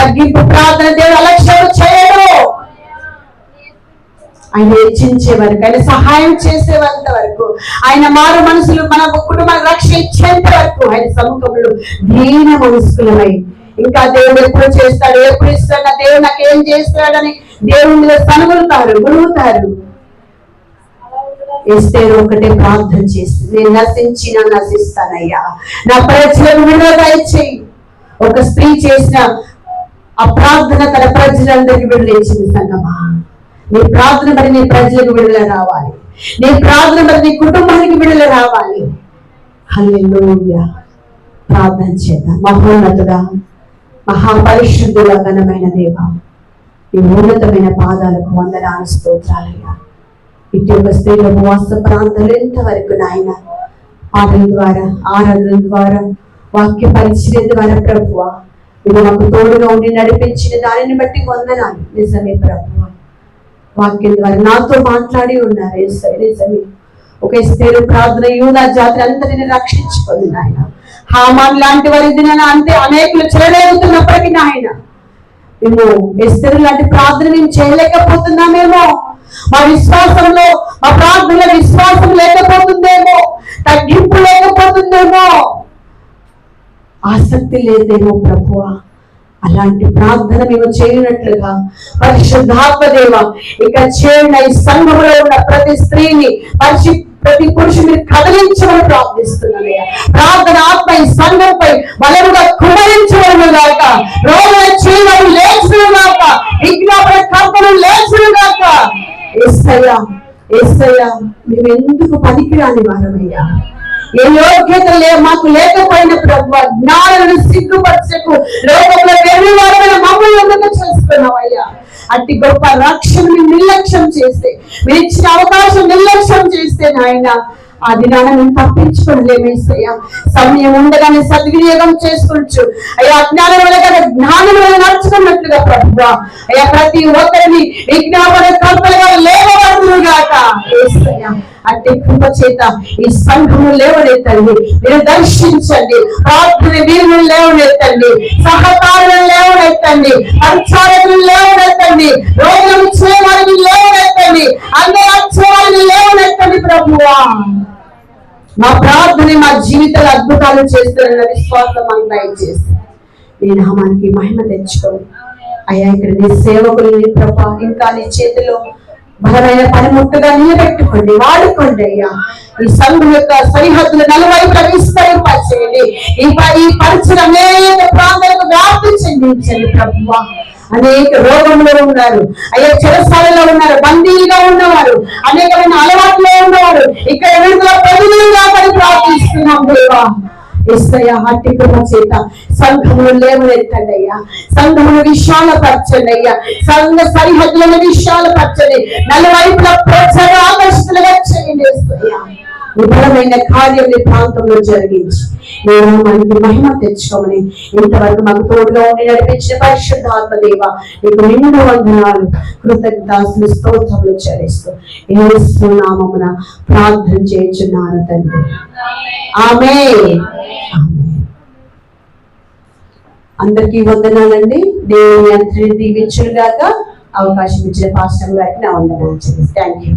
తగ్గింపు ప్రార్థన దేవుడు అలక్ష్యం చేయడు. ఆయన హెచ్చించే వరకు, ఆయన సహాయం చేసేంత వరకు, ఆయన మారు మనసులు మన కుటుంబాన్ని రక్ష ఇచ్చేంత వరకు ఆయన సముఖంలో దీన మనస్కులమై ఇంకా దేవుడు ఎప్పుడు చేస్తాడు, ఎప్పుడు ఇస్తాడు, దేవుడు నాకేం చేస్తాడని దేవుని మీద సనుగులుతారు, గురుగుతారు. ఎస్తేరు ఒకటే ప్రార్థన చేసి, నేను నశిస్తానయ్యా, నా ప్రజలకు విడుదల దయచేయి. ఒక స్త్రీ చేసిన ఆ ప్రార్థన తన ప్రజలందరికీ విడుదల ఇచ్చింది. సంగమా, నీ ప్రార్థన బట్టి నీ ప్రజలకు విడుదల రావాలి, నీ ప్రార్థన బట్టి నీ కుటుంబానికి విడుదల రావాలి. హల్లెలూయా. ప్రార్థన చేద్దాం. మహోన్నతుడా, మహాపరిశుద్ధుల ఘనమైన దేవ, నీ ఉన్నతమైన పాదాలకు వందనాలు, స్తోత్రాలయ్యా. ఇటు యొక్క స్త్రీల ఉపవాస ప్రాంతాలు ఎంతవరకు నాయన పాటల ద్వారా, ఆరాధన ద్వారా, వాక్య పరిచయం ద్వారా ప్రభువా ఇది మాకు తోడుగా ఉండి నడిపించిన దానిని బట్టి వందనాలు. నిజమే ప్రభువా, వాక్యం ద్వారా నాతో మాట్లాడి ఉన్నారు. నిజమే, ఒక స్త్రీలు ప్రార్థన యూదా జాతి అంతటిని రక్షించుకుంది నాయన. హామాన్ లాంటి వారి దినాన అంతే అనేకులు చేయలేకపోతున్నప్పటికీ నాయన మేము ఎస్తరు లాంటి ప్రార్థన మేము చేయలేకపోతున్నామేమో, మా విశ్వాసంలో మా ప్రార్థనలో విశ్వాసం లేకపోతుందేమో, తగ్గింపు లేకపోతుందేమో, ఆసక్తి లేదేమో ప్రభువా. అలాంటి ప్రార్థన మేము చేయనట్లుగా పరిశుద్ధాత్మ దేవ ఇక చేయండి. ఈ సంఘంలో ఉన్న ప్రతి స్త్రీని, ప్రతి పురుషుని కదిలించమని ప్రార్థిస్తున్నానయ్యా. ప్రార్థన ఆత్మ ఈ సంఘంపై బలముగా కుమరించడం గాక, రోగుల చీమలు లేచును గాక, విజ్ఞాపన కర్తలు లేచును గాక. యేసయ్యా, యేసయ్యా, మేము ఎందుకు పనికిరాని వారమయ్యా, ఏ యోగ్యత మాకు లేకపోయిన ప్రభువా, జ్ఞానాలను సిగ్గుపరచకు, లోకంలో వెర్రి వారమైన మమ్మల్ని ఎందుకు చేసుకున్నావయ్యా. అట్టి గొప్ప రక్షణని నిర్లక్ష్యం చేస్తే, మీరు ఇచ్చిన అవకాశం నిర్లక్ష్యం చేస్తే నాయన ఆ దినాన్ని మేము తప్పించుకోలేమేసయ్యా. సమయం ఉండగానే సద్వినియోగం చేసుకోవచ్చు అయ్యా. అజ్ఞానం వల్ల కదా జ్ఞానం వల్ల నడుచుకున్నట్లుగా ప్రభువా అయ్యా, ప్రతి ఒక్కరిని విజ్ఞాపన కల్పనగా లేవబడుతుగాక. అంటే కృప చేత ఈ సంఘము లేవనెత్తండి, మీరు దర్శించండి. ప్రార్థన వీరులను లేవనెత్తండి, సహకారులను లేవనెత్తండి, పరిచారకులను లేవనెత్తండి, రోగులను ఇచ్చేవారిని లేవనెత్తండి, అందరూ వచ్చేవారిని లేవనెత్తండి ప్రభువా. మా ప్రార్థన మా జీవితాలు అద్భుతాలు చేస్తారన్న విశ్వాసం మాకు దయచేసి నీ నామానికి మహిమ తెచ్చుకోండి అయ్యా. ఇక్కడ నీ సేవకులు ప్రభా ఇంకా నీ చేతిలో బలమైన పనిముట్టుగా నిలబెట్టుకోండి, వాడుకోండి అయ్యా. ఈ సంఘం యొక్క సరిహద్దులు నలువైపులా విస్తరింపచేయండి. ఈ పరిచయం అనేక ప్రాంతాలకు వ్యాప్తి చెందించండి ప్రభువా. అనేక రోగంలో ఉన్నారు అయ్యా, చెరసాలలో ఉన్నారు, బందీలుగా ఉన్నవారు, అనేకమైన అలవాట్లో ఉన్నవారు ఇక్కడ విడుదల ప్రజలుగా ప్రార్థిస్తున్నాం దేవా. యేసయ్యా, అట్టి కృప చేత సంఘమును లేవనెత్తండి అయ్యా, సంఘమును విశాలపరచండి అయ్యా, సంఘ సరిహద్దులను విశాలపరచండి, నలువైపుల ప్రజలు ఆకర్షితులుగా చేయండి యేసయ్యా. విఫలమైన కార్యం నీ ప్రాంతంలో జరిగించి నేను మనకి మహిమ తెచ్చుకోమని ఇంతవరకు మాకు తోడుగా ఉండి నడిపించిన పరిశుద్ధాత్మ దేవ నీకు నిండు వందనాలు, కృతజ్ఞతాస్తులు, స్తోత్రములు చెల్లిస్తూ యేసు నామమున ప్రార్థన చేయుచున్నాను తండ్రి. ఆమేన్. అందరికీ వందనాలండి. దేవుని అందరిని దీవించుగాక. అవకాశం ఇచ్చిన పాస్టర్ గారికి నా వందనాలు. Thank you.